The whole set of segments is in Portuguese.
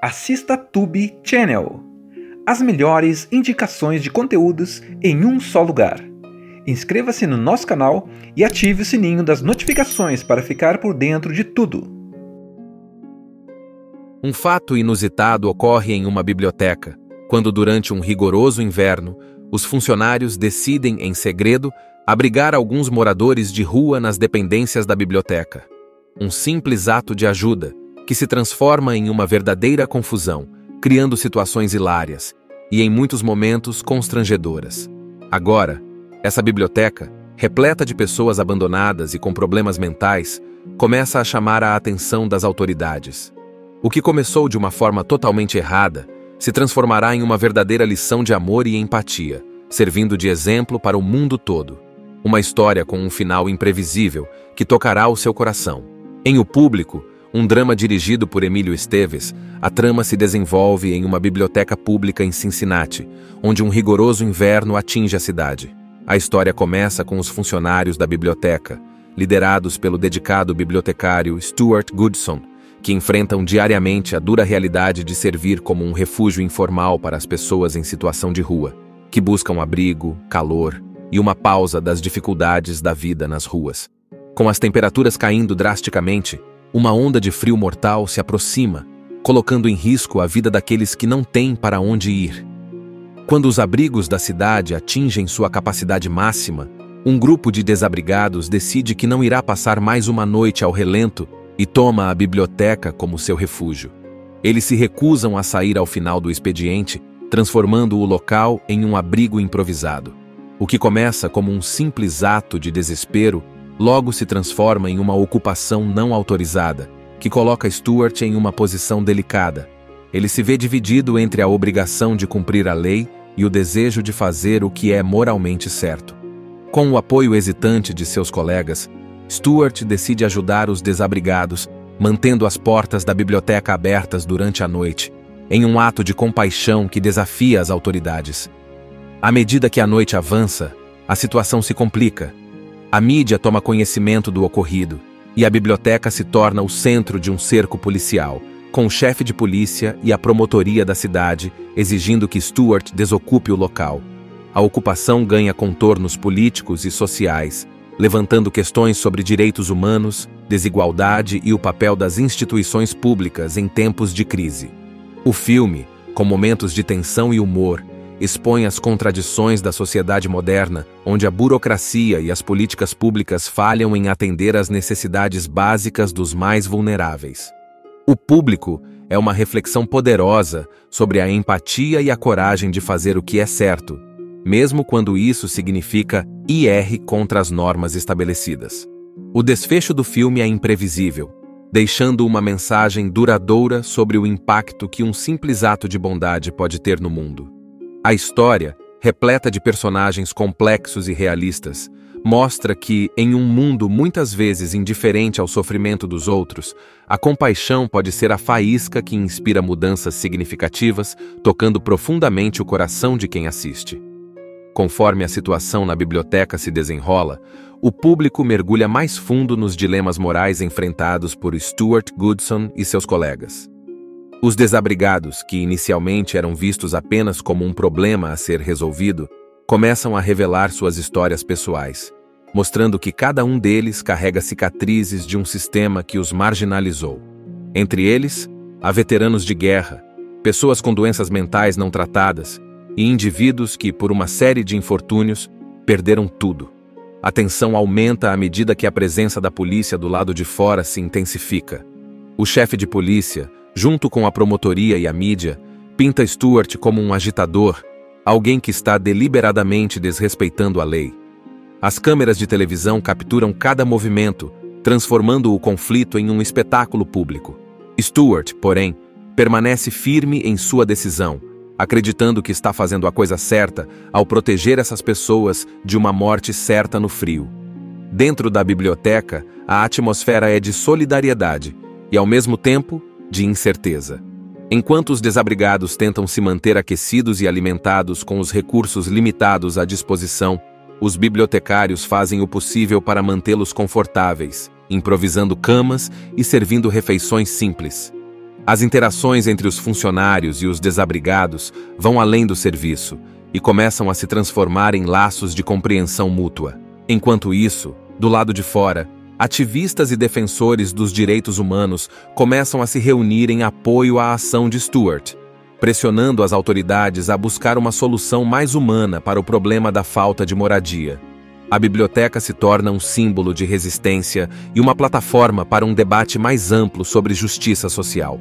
Assista Tube Channel. As melhores indicações de conteúdos em um só lugar. Inscreva-se no nosso canal e ative o sininho das notificações para ficar por dentro de tudo. Um fato inusitado ocorre em uma biblioteca, quando durante um rigoroso inverno, os funcionários decidem, em segredo, abrigar alguns moradores de rua nas dependências da biblioteca. Um simples ato de ajuda, que se transforma em uma verdadeira confusão, criando situações hilárias e, em muitos momentos, constrangedoras. Agora, essa biblioteca, repleta de pessoas abandonadas e com problemas mentais, começa a chamar a atenção das autoridades. O que começou de uma forma totalmente errada se transformará em uma verdadeira lição de amor e empatia, servindo de exemplo para o mundo todo. Uma história com um final imprevisível que tocará o seu coração. Em O Público, um drama dirigido por Emílio Esteves, a trama se desenvolve em uma biblioteca pública em Cincinnati, onde um rigoroso inverno atinge a cidade. A história começa com os funcionários da biblioteca, liderados pelo dedicado bibliotecário Stuart Goodson, que enfrentam diariamente a dura realidade de servir como um refúgio informal para as pessoas em situação de rua, que buscam abrigo, calor e uma pausa das dificuldades da vida nas ruas. Com as temperaturas caindo drasticamente, uma onda de frio mortal se aproxima, colocando em risco a vida daqueles que não têm para onde ir. Quando os abrigos da cidade atingem sua capacidade máxima, um grupo de desabrigados decide que não irá passar mais uma noite ao relento e toma a biblioteca como seu refúgio. Eles se recusam a sair ao final do expediente, transformando o local em um abrigo improvisado. O que começa como um simples ato de desespero, logo se transforma em uma ocupação não autorizada, que coloca Stuart em uma posição delicada. Ele se vê dividido entre a obrigação de cumprir a lei e o desejo de fazer o que é moralmente certo. Com o apoio hesitante de seus colegas, Stuart decide ajudar os desabrigados, mantendo as portas da biblioteca abertas durante a noite, em um ato de compaixão que desafia as autoridades. À medida que a noite avança, a situação se complica. A mídia toma conhecimento do ocorrido, e a biblioteca se torna o centro de um cerco policial, com o chefe de polícia e a promotoria da cidade exigindo que Stuart desocupe o local. A ocupação ganha contornos políticos e sociais, levantando questões sobre direitos humanos, desigualdade e o papel das instituições públicas em tempos de crise. O filme, com momentos de tensão e humor, expõe as contradições da sociedade moderna, onde a burocracia e as políticas públicas falham em atender às necessidades básicas dos mais vulneráveis. O Público é uma reflexão poderosa sobre a empatia e a coragem de fazer o que é certo, mesmo quando isso significa ir contra as normas estabelecidas. O desfecho do filme é imprevisível, deixando uma mensagem duradoura sobre o impacto que um simples ato de bondade pode ter no mundo. A história, repleta de personagens complexos e realistas, mostra que, em um mundo muitas vezes indiferente ao sofrimento dos outros, a compaixão pode ser a faísca que inspira mudanças significativas, tocando profundamente o coração de quem assiste. Conforme a situação na biblioteca se desenrola, o público mergulha mais fundo nos dilemas morais enfrentados por Stuart Goodson e seus colegas. Os desabrigados, que inicialmente eram vistos apenas como um problema a ser resolvido, começam a revelar suas histórias pessoais, mostrando que cada um deles carrega cicatrizes de um sistema que os marginalizou. Entre eles, há veteranos de guerra, pessoas com doenças mentais não tratadas e indivíduos que, por uma série de infortúnios, perderam tudo. A tensão aumenta à medida que a presença da polícia do lado de fora se intensifica. O chefe de polícia, junto com a promotoria e a mídia, pinta Stuart como um agitador, alguém que está deliberadamente desrespeitando a lei. As câmeras de televisão capturam cada movimento, transformando o conflito em um espetáculo público. Stuart, porém, permanece firme em sua decisão, acreditando que está fazendo a coisa certa ao proteger essas pessoas de uma morte certa no frio. Dentro da biblioteca, a atmosfera é de solidariedade e, ao mesmo tempo, de incerteza. Enquanto os desabrigados tentam se manter aquecidos e alimentados com os recursos limitados à disposição, os bibliotecários fazem o possível para mantê-los confortáveis, improvisando camas e servindo refeições simples. As interações entre os funcionários e os desabrigados vão além do serviço e começam a se transformar em laços de compreensão mútua. Enquanto isso, do lado de fora, ativistas e defensores dos direitos humanos começam a se reunir em apoio à ação de Stuart, pressionando as autoridades a buscar uma solução mais humana para o problema da falta de moradia. A biblioteca se torna um símbolo de resistência e uma plataforma para um debate mais amplo sobre justiça social.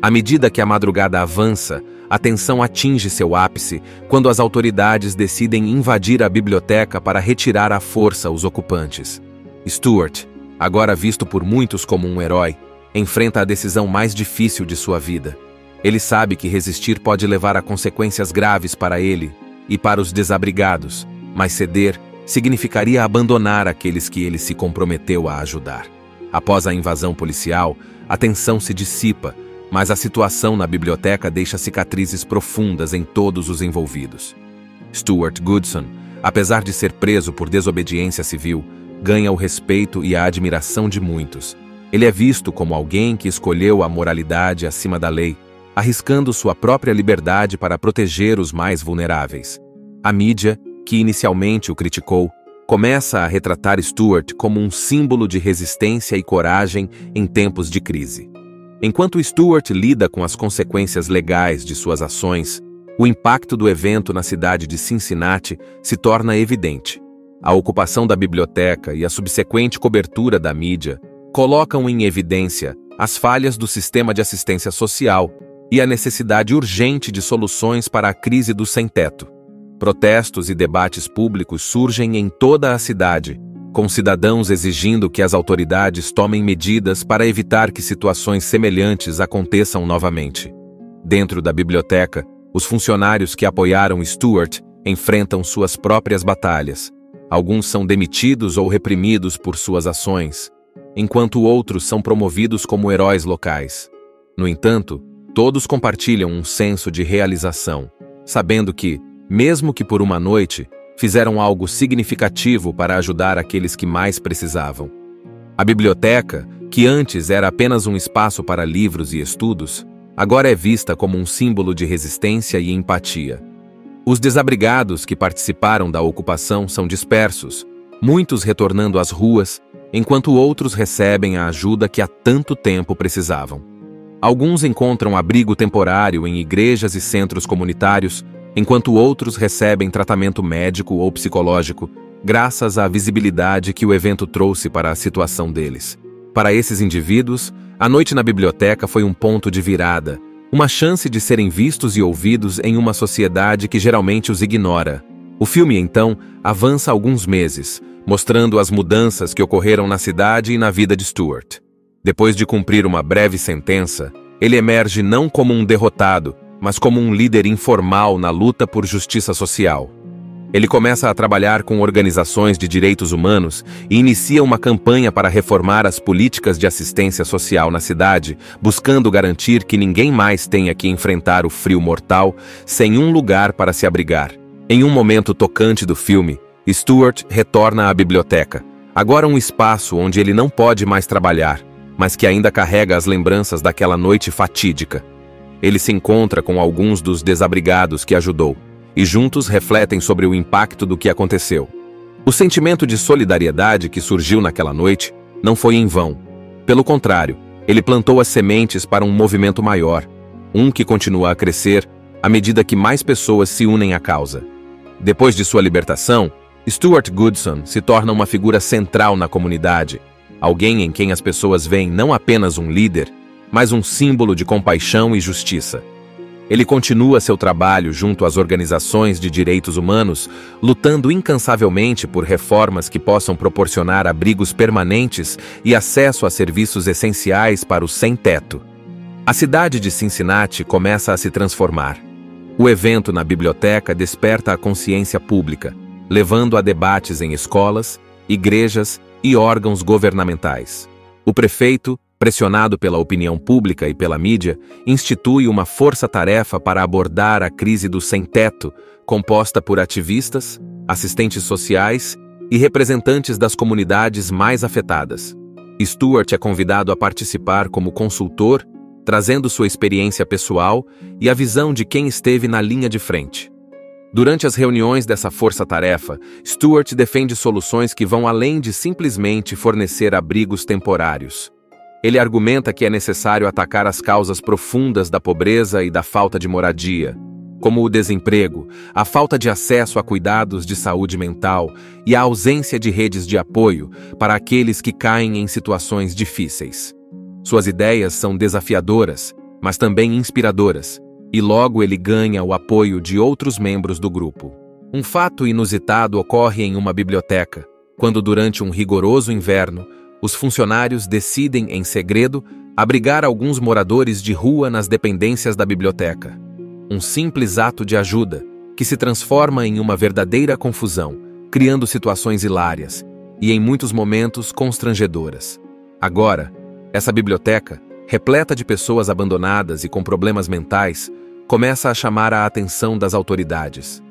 À medida que a madrugada avança, a tensão atinge seu ápice quando as autoridades decidem invadir a biblioteca para retirar à força os ocupantes. Stuart, agora visto por muitos como um herói, enfrenta a decisão mais difícil de sua vida. Ele sabe que resistir pode levar a consequências graves para ele e para os desabrigados, mas ceder significaria abandonar aqueles que ele se comprometeu a ajudar. Após a invasão policial, a tensão se dissipa, mas a situação na biblioteca deixa cicatrizes profundas em todos os envolvidos. Stuart Goodson, apesar de ser preso por desobediência civil, ganha o respeito e a admiração de muitos. Ele é visto como alguém que escolheu a moralidade acima da lei, arriscando sua própria liberdade para proteger os mais vulneráveis. A mídia, que inicialmente o criticou, começa a retratar Stuart como um símbolo de resistência e coragem em tempos de crise. Enquanto Stuart lida com as consequências legais de suas ações, o impacto do evento na cidade de Cincinnati se torna evidente. A ocupação da biblioteca e a subsequente cobertura da mídia colocam em evidência as falhas do sistema de assistência social e a necessidade urgente de soluções para a crise do sem-teto. Protestos e debates públicos surgem em toda a cidade, com cidadãos exigindo que as autoridades tomem medidas para evitar que situações semelhantes aconteçam novamente. Dentro da biblioteca, os funcionários que apoiaram Stuart enfrentam suas próprias batalhas. Alguns são demitidos ou reprimidos por suas ações, enquanto outros são promovidos como heróis locais. No entanto, todos compartilham um senso de realização, sabendo que, mesmo que por uma noite, fizeram algo significativo para ajudar aqueles que mais precisavam. A biblioteca, que antes era apenas um espaço para livros e estudos, agora é vista como um símbolo de resistência e empatia. Os desabrigados que participaram da ocupação são dispersos, muitos retornando às ruas, enquanto outros recebem a ajuda que há tanto tempo precisavam. Alguns encontram abrigo temporário em igrejas e centros comunitários, enquanto outros recebem tratamento médico ou psicológico, graças à visibilidade que o evento trouxe para a situação deles. Para esses indivíduos, a noite na biblioteca foi um ponto de virada, uma chance de serem vistos e ouvidos em uma sociedade que geralmente os ignora. O filme, então, avança alguns meses, mostrando as mudanças que ocorreram na cidade e na vida de Stuart. Depois de cumprir uma breve sentença, ele emerge não como um derrotado, mas como um líder informal na luta por justiça social. Ele começa a trabalhar com organizações de direitos humanos e inicia uma campanha para reformar as políticas de assistência social na cidade, buscando garantir que ninguém mais tenha que enfrentar o frio mortal sem um lugar para se abrigar. Em um momento tocante do filme, Stuart retorna à biblioteca, agora um espaço onde ele não pode mais trabalhar, mas que ainda carrega as lembranças daquela noite fatídica. Ele se encontra com alguns dos desabrigados que ajudou, e juntos refletem sobre o impacto do que aconteceu. O sentimento de solidariedade que surgiu naquela noite não foi em vão. Pelo contrário, ele plantou as sementes para um movimento maior, um que continua a crescer à medida que mais pessoas se unem à causa. Depois de sua libertação, Stuart Goodson se torna uma figura central na comunidade, alguém em quem as pessoas veem não apenas um líder, mas um símbolo de compaixão e justiça. Ele continua seu trabalho junto às organizações de direitos humanos, lutando incansavelmente por reformas que possam proporcionar abrigos permanentes e acesso a serviços essenciais para os sem-teto. A cidade de Cincinnati começa a se transformar. O evento na biblioteca desperta a consciência pública, levando a debates em escolas, igrejas e órgãos governamentais. O prefeito, pressionado pela opinião pública e pela mídia, institui uma força-tarefa para abordar a crise do sem-teto, composta por ativistas, assistentes sociais e representantes das comunidades mais afetadas. Stuart é convidado a participar como consultor trazendo sua experiência pessoal e a visão de quem esteve na linha de frente. Durante as reuniões dessa força-tarefa, Stewart defende soluções que vão além de simplesmente fornecer abrigos temporários. Ele argumenta que é necessário atacar as causas profundas da pobreza e da falta de moradia, como o desemprego, a falta de acesso a cuidados de saúde mental e a ausência de redes de apoio para aqueles que caem em situações difíceis. Suas ideias são desafiadoras, mas também inspiradoras, e logo ele ganha o apoio de outros membros do grupo. Um fato inusitado ocorre em uma biblioteca, quando durante um rigoroso inverno, os funcionários decidem, em segredo, abrigar alguns moradores de rua nas dependências da biblioteca. Um simples ato de ajuda, que se transforma em uma verdadeira confusão, criando situações hilárias e, em muitos momentos, constrangedoras. Agora, essa biblioteca, repleta de pessoas abandonadas e com problemas mentais, começa a chamar a atenção das autoridades.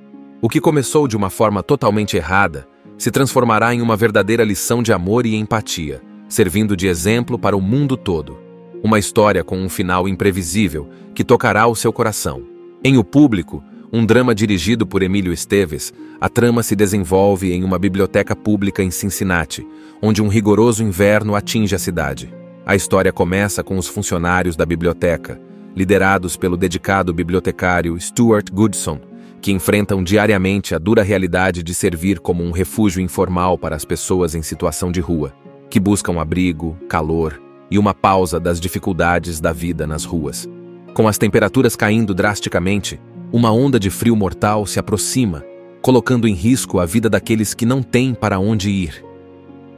O que começou de uma forma totalmente errada se transformará em uma verdadeira lição de amor e empatia, servindo de exemplo para o mundo todo. Uma história com um final imprevisível que tocará o seu coração. Em O Público, um drama dirigido por Emílio Esteves, a trama se desenvolve em uma biblioteca pública em Cincinnati, onde um rigoroso inverno atinge a cidade. A história começa com os funcionários da biblioteca, liderados pelo dedicado bibliotecário Stuart Goodson, que enfrentam diariamente a dura realidade de servir como um refúgio informal para as pessoas em situação de rua, que buscam abrigo, calor e uma pausa das dificuldades da vida nas ruas. Com as temperaturas caindo drasticamente, uma onda de frio mortal se aproxima, colocando em risco a vida daqueles que não têm para onde ir.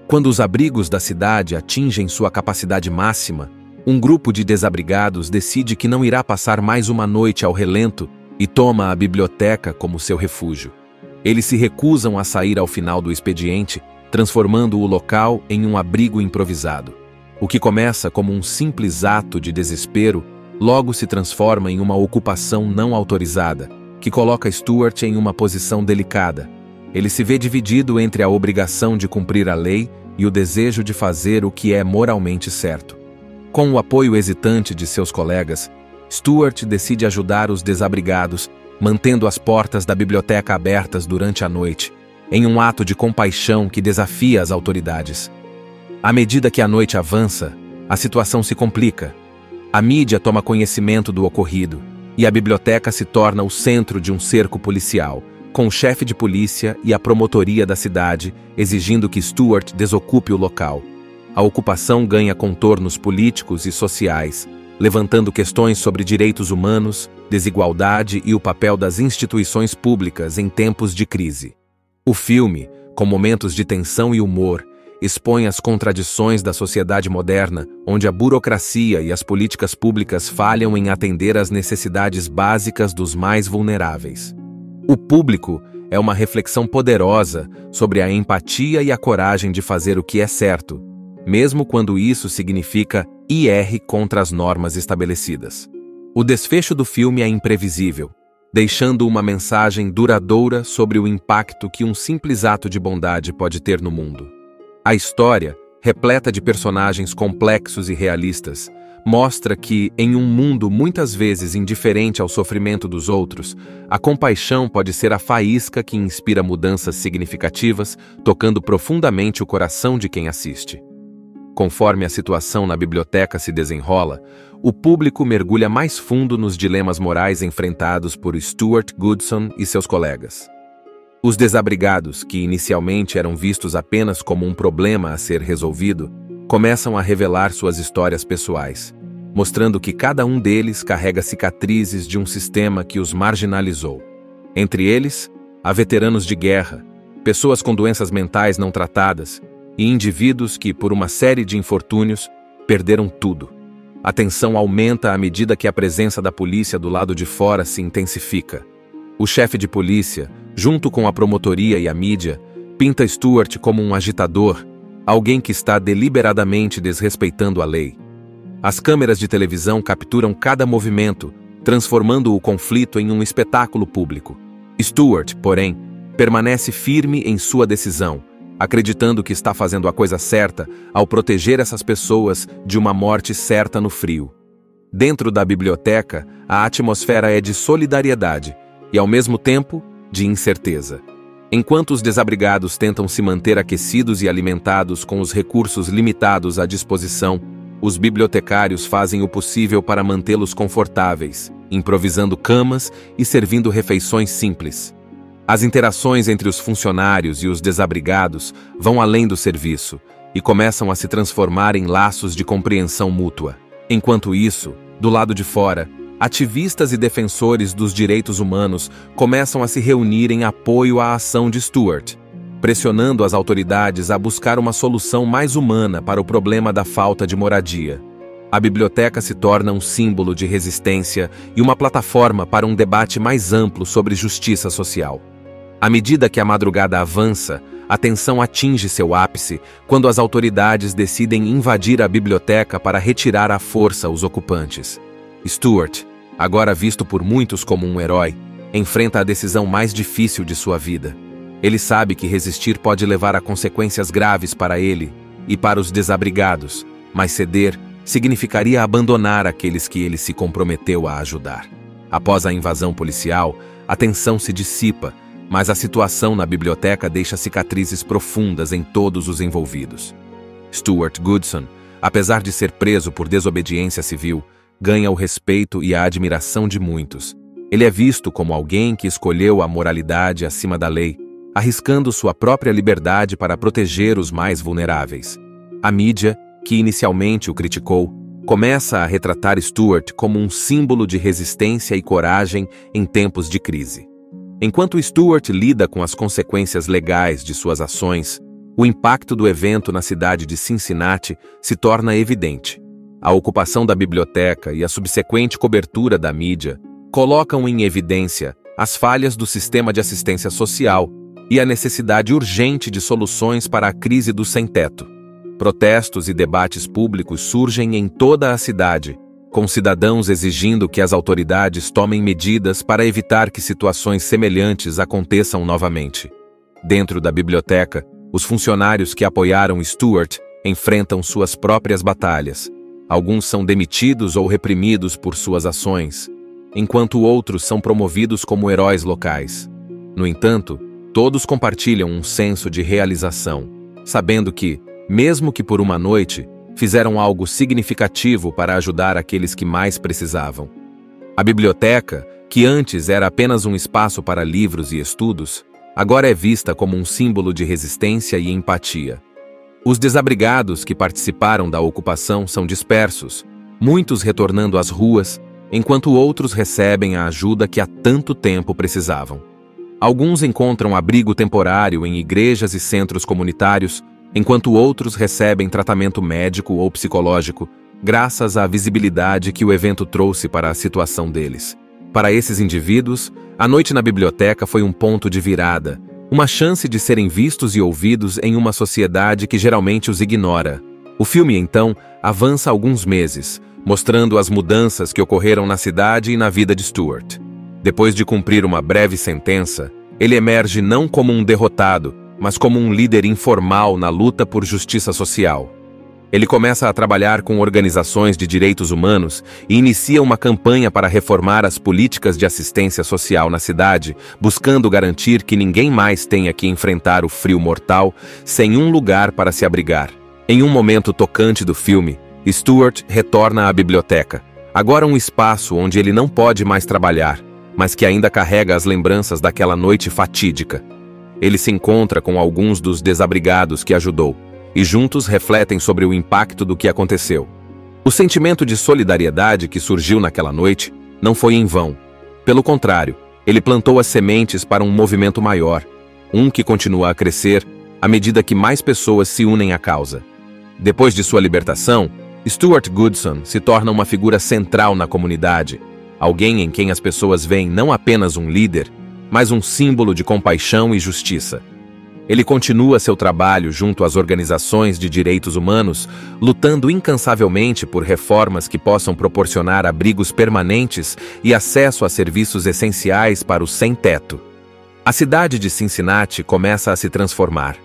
Quando os abrigos da cidade atingem sua capacidade máxima, um grupo de desabrigados decide que não irá passar mais uma noite ao relento e toma a biblioteca como seu refúgio. Eles se recusam a sair ao final do expediente, transformando o local em um abrigo improvisado. O que começa como um simples ato de desespero, logo se transforma em uma ocupação não autorizada, que coloca Stuart em uma posição delicada. Ele se vê dividido entre a obrigação de cumprir a lei e o desejo de fazer o que é moralmente certo. Com o apoio hesitante de seus colegas, Stuart decide ajudar os desabrigados, mantendo as portas da biblioteca abertas durante a noite, em um ato de compaixão que desafia as autoridades. À medida que a noite avança, a situação se complica. A mídia toma conhecimento do ocorrido, e a biblioteca se torna o centro de um cerco policial, com o chefe de polícia e a promotoria da cidade exigindo que Stuart desocupe o local. A ocupação ganha contornos políticos e sociais, levantando questões sobre direitos humanos, desigualdade e o papel das instituições públicas em tempos de crise. O filme, com momentos de tensão e humor, expõe as contradições da sociedade moderna, onde a burocracia e as políticas públicas falham em atender às necessidades básicas dos mais vulneráveis. O Público é uma reflexão poderosa sobre a empatia e a coragem de fazer o que é certo, mesmo quando isso significa ir contra as normas estabelecidas. O desfecho do filme é imprevisível, deixando uma mensagem duradoura sobre o impacto que um simples ato de bondade pode ter no mundo. A história, repleta de personagens complexos e realistas, mostra que, em um mundo muitas vezes indiferente ao sofrimento dos outros, a compaixão pode ser a faísca que inspira mudanças significativas, tocando profundamente o coração de quem assiste. Conforme a situação na biblioteca se desenrola, o público mergulha mais fundo nos dilemas morais enfrentados por Stuart Goodson e seus colegas. Os desabrigados, que inicialmente eram vistos apenas como um problema a ser resolvido, começam a revelar suas histórias pessoais, mostrando que cada um deles carrega cicatrizes de um sistema que os marginalizou. Entre eles, há veteranos de guerra, pessoas com doenças mentais não tratadas e indivíduos que, por uma série de infortúnios, perderam tudo. A tensão aumenta à medida que a presença da polícia do lado de fora se intensifica. O chefe de polícia, junto com a promotoria e a mídia, pinta Stuart como um agitador, alguém que está deliberadamente desrespeitando a lei. As câmeras de televisão capturam cada movimento, transformando o conflito em um espetáculo público. Stuart, porém, permanece firme em sua decisão, acreditando que está fazendo a coisa certa ao proteger essas pessoas de uma morte certa no frio. Dentro da biblioteca, a atmosfera é de solidariedade e, ao mesmo tempo, de incerteza. Enquanto os desabrigados tentam se manter aquecidos e alimentados com os recursos limitados à disposição, os bibliotecários fazem o possível para mantê-los confortáveis, improvisando camas e servindo refeições simples. As interações entre os funcionários e os desabrigados vão além do serviço e começam a se transformar em laços de compreensão mútua. Enquanto isso, do lado de fora, ativistas e defensores dos direitos humanos começam a se reunir em apoio à ação de Stuart, pressionando as autoridades a buscar uma solução mais humana para o problema da falta de moradia. A biblioteca se torna um símbolo de resistência e uma plataforma para um debate mais amplo sobre justiça social. À medida que a madrugada avança, a tensão atinge seu ápice quando as autoridades decidem invadir a biblioteca para retirar à força os ocupantes. Stuart, agora visto por muitos como um herói, enfrenta a decisão mais difícil de sua vida. Ele sabe que resistir pode levar a consequências graves para ele e para os desabrigados, mas ceder significaria abandonar aqueles que ele se comprometeu a ajudar. Após a invasão policial, a tensão se dissipa, mas a situação na biblioteca deixa cicatrizes profundas em todos os envolvidos. Stuart Goodson, apesar de ser preso por desobediência civil, ganha o respeito e a admiração de muitos. Ele é visto como alguém que escolheu a moralidade acima da lei, arriscando sua própria liberdade para proteger os mais vulneráveis. A mídia, que inicialmente o criticou, começa a retratar Stuart como um símbolo de resistência e coragem em tempos de crise. Enquanto Stuart lida com as consequências legais de suas ações, o impacto do evento na cidade de Cincinnati se torna evidente. A ocupação da biblioteca e a subsequente cobertura da mídia colocam em evidência as falhas do sistema de assistência social e a necessidade urgente de soluções para a crise do sem-teto. Protestos e debates públicos surgem em toda a cidade, com cidadãos exigindo que as autoridades tomem medidas para evitar que situações semelhantes aconteçam novamente. Dentro da biblioteca, os funcionários que apoiaram Stuart enfrentam suas próprias batalhas. Alguns são demitidos ou reprimidos por suas ações, enquanto outros são promovidos como heróis locais. No entanto, todos compartilham um senso de realização, sabendo que, mesmo que por uma noite, fizeram algo significativo para ajudar aqueles que mais precisavam. A biblioteca, que antes era apenas um espaço para livros e estudos, agora é vista como um símbolo de resistência e empatia. Os desabrigados que participaram da ocupação são dispersos, muitos retornando às ruas, enquanto outros recebem a ajuda que há tanto tempo precisavam. Alguns encontram abrigo temporário em igrejas e centros comunitários, enquanto outros recebem tratamento médico ou psicológico, graças à visibilidade que o evento trouxe para a situação deles. Para esses indivíduos, a noite na biblioteca foi um ponto de virada, uma chance de serem vistos e ouvidos em uma sociedade que geralmente os ignora. O filme, então, avança alguns meses, mostrando as mudanças que ocorreram na cidade e na vida de Stuart. Depois de cumprir uma breve sentença, ele emerge não como um derrotado, mas como um líder informal na luta por justiça social. Ele começa a trabalhar com organizações de direitos humanos e inicia uma campanha para reformar as políticas de assistência social na cidade, buscando garantir que ninguém mais tenha que enfrentar o frio mortal sem um lugar para se abrigar. Em um momento tocante do filme, Stuart retorna à biblioteca, agora um espaço onde ele não pode mais trabalhar, mas que ainda carrega as lembranças daquela noite fatídica. Ele se encontra com alguns dos desabrigados que ajudou, e juntos refletem sobre o impacto do que aconteceu. O sentimento de solidariedade que surgiu naquela noite não foi em vão. Pelo contrário, ele plantou as sementes para um movimento maior, um que continua a crescer à medida que mais pessoas se unem à causa. Depois de sua libertação, Stuart Goodson se torna uma figura central na comunidade, alguém em quem as pessoas veem não apenas um líder, mas um símbolo de compaixão e justiça. Ele continua seu trabalho junto às organizações de direitos humanos, lutando incansavelmente por reformas que possam proporcionar abrigos permanentes e acesso a serviços essenciais para os sem-teto. A cidade de Cincinnati começa a se transformar.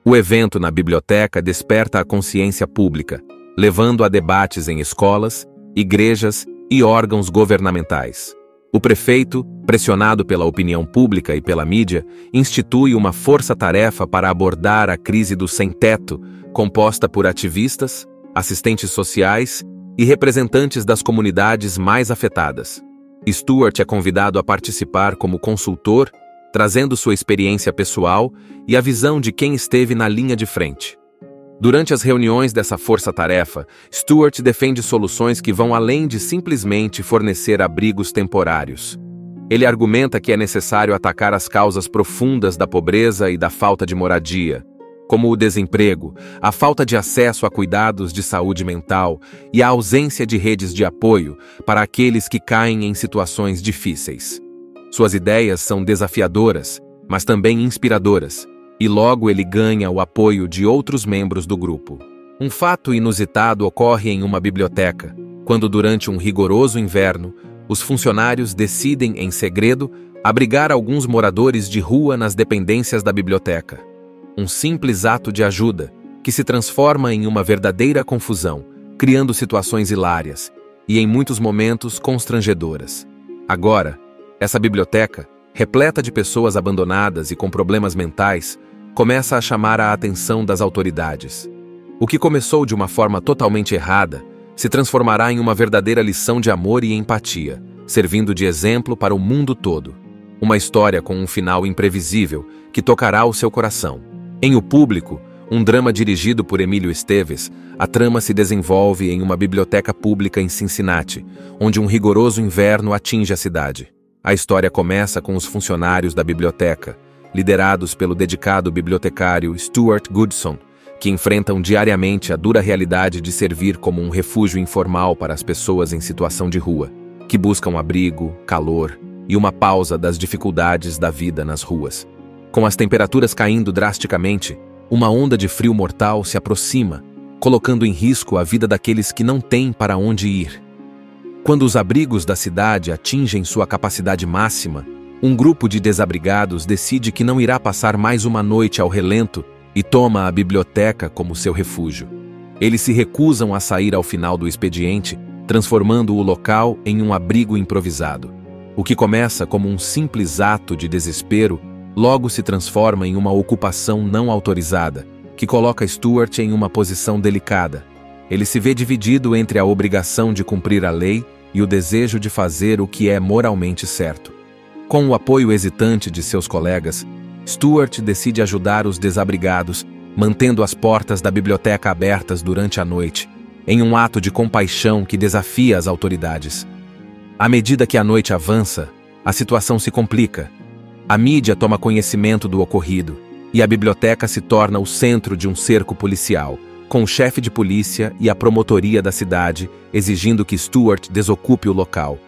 O evento na biblioteca desperta a consciência pública, levando a debates em escolas, igrejas e órgãos governamentais. O prefeito, pressionado pela opinião pública e pela mídia, institui uma força-tarefa para abordar a crise do sem-teto, composta por ativistas, assistentes sociais e representantes das comunidades mais afetadas. Stewart é convidado a participar como consultor, trazendo sua experiência pessoal e a visão de quem esteve na linha de frente. Durante as reuniões dessa força-tarefa, Stewart defende soluções que vão além de simplesmente fornecer abrigos temporários. Ele argumenta que é necessário atacar as causas profundas da pobreza e da falta de moradia, como o desemprego, a falta de acesso a cuidados de saúde mental e a ausência de redes de apoio para aqueles que caem em situações difíceis. Suas ideias são desafiadoras, mas também inspiradoras, e logo ele ganha o apoio de outros membros do grupo. Um fato inusitado ocorre em uma biblioteca, quando durante um rigoroso inverno, os funcionários decidem, em segredo, abrigar alguns moradores de rua nas dependências da biblioteca. Um simples ato de ajuda, que se transforma em uma verdadeira confusão, criando situações hilárias e, em muitos momentos, constrangedoras. Agora, essa biblioteca, repleta de pessoas abandonadas e com problemas mentais, começa a chamar a atenção das autoridades. O que começou de uma forma totalmente errada se transformará em uma verdadeira lição de amor e empatia, servindo de exemplo para o mundo todo. Uma história com um final imprevisível que tocará o seu coração. Em O Público, um drama dirigido por Emílio Esteves, a trama se desenvolve em uma biblioteca pública em Cincinnati, onde um rigoroso inverno atinge a cidade. A história começa com os funcionários da biblioteca, liderados pelo dedicado bibliotecário Stuart Goodson, que enfrentam diariamente a dura realidade de servir como um refúgio informal para as pessoas em situação de rua, que buscam abrigo, calor e uma pausa das dificuldades da vida nas ruas. Com as temperaturas caindo drasticamente, uma onda de frio mortal se aproxima, colocando em risco a vida daqueles que não têm para onde ir. Quando os abrigos da cidade atingem sua capacidade máxima, um grupo de desabrigados decide que não irá passar mais uma noite ao relento e toma a biblioteca como seu refúgio. Eles se recusam a sair ao final do expediente, transformando o local em um abrigo improvisado. O que começa como um simples ato de desespero, logo se transforma em uma ocupação não autorizada, que coloca Stewart em uma posição delicada. Ele se vê dividido entre a obrigação de cumprir a lei e o desejo de fazer o que é moralmente certo. Com o apoio hesitante de seus colegas, Stewart decide ajudar os desabrigados, mantendo as portas da biblioteca abertas durante a noite, em um ato de compaixão que desafia as autoridades. À medida que a noite avança, a situação se complica. A mídia toma conhecimento do ocorrido, e a biblioteca se torna o centro de um cerco policial, com o chefe de polícia e a promotoria da cidade exigindo que Stewart desocupe o local.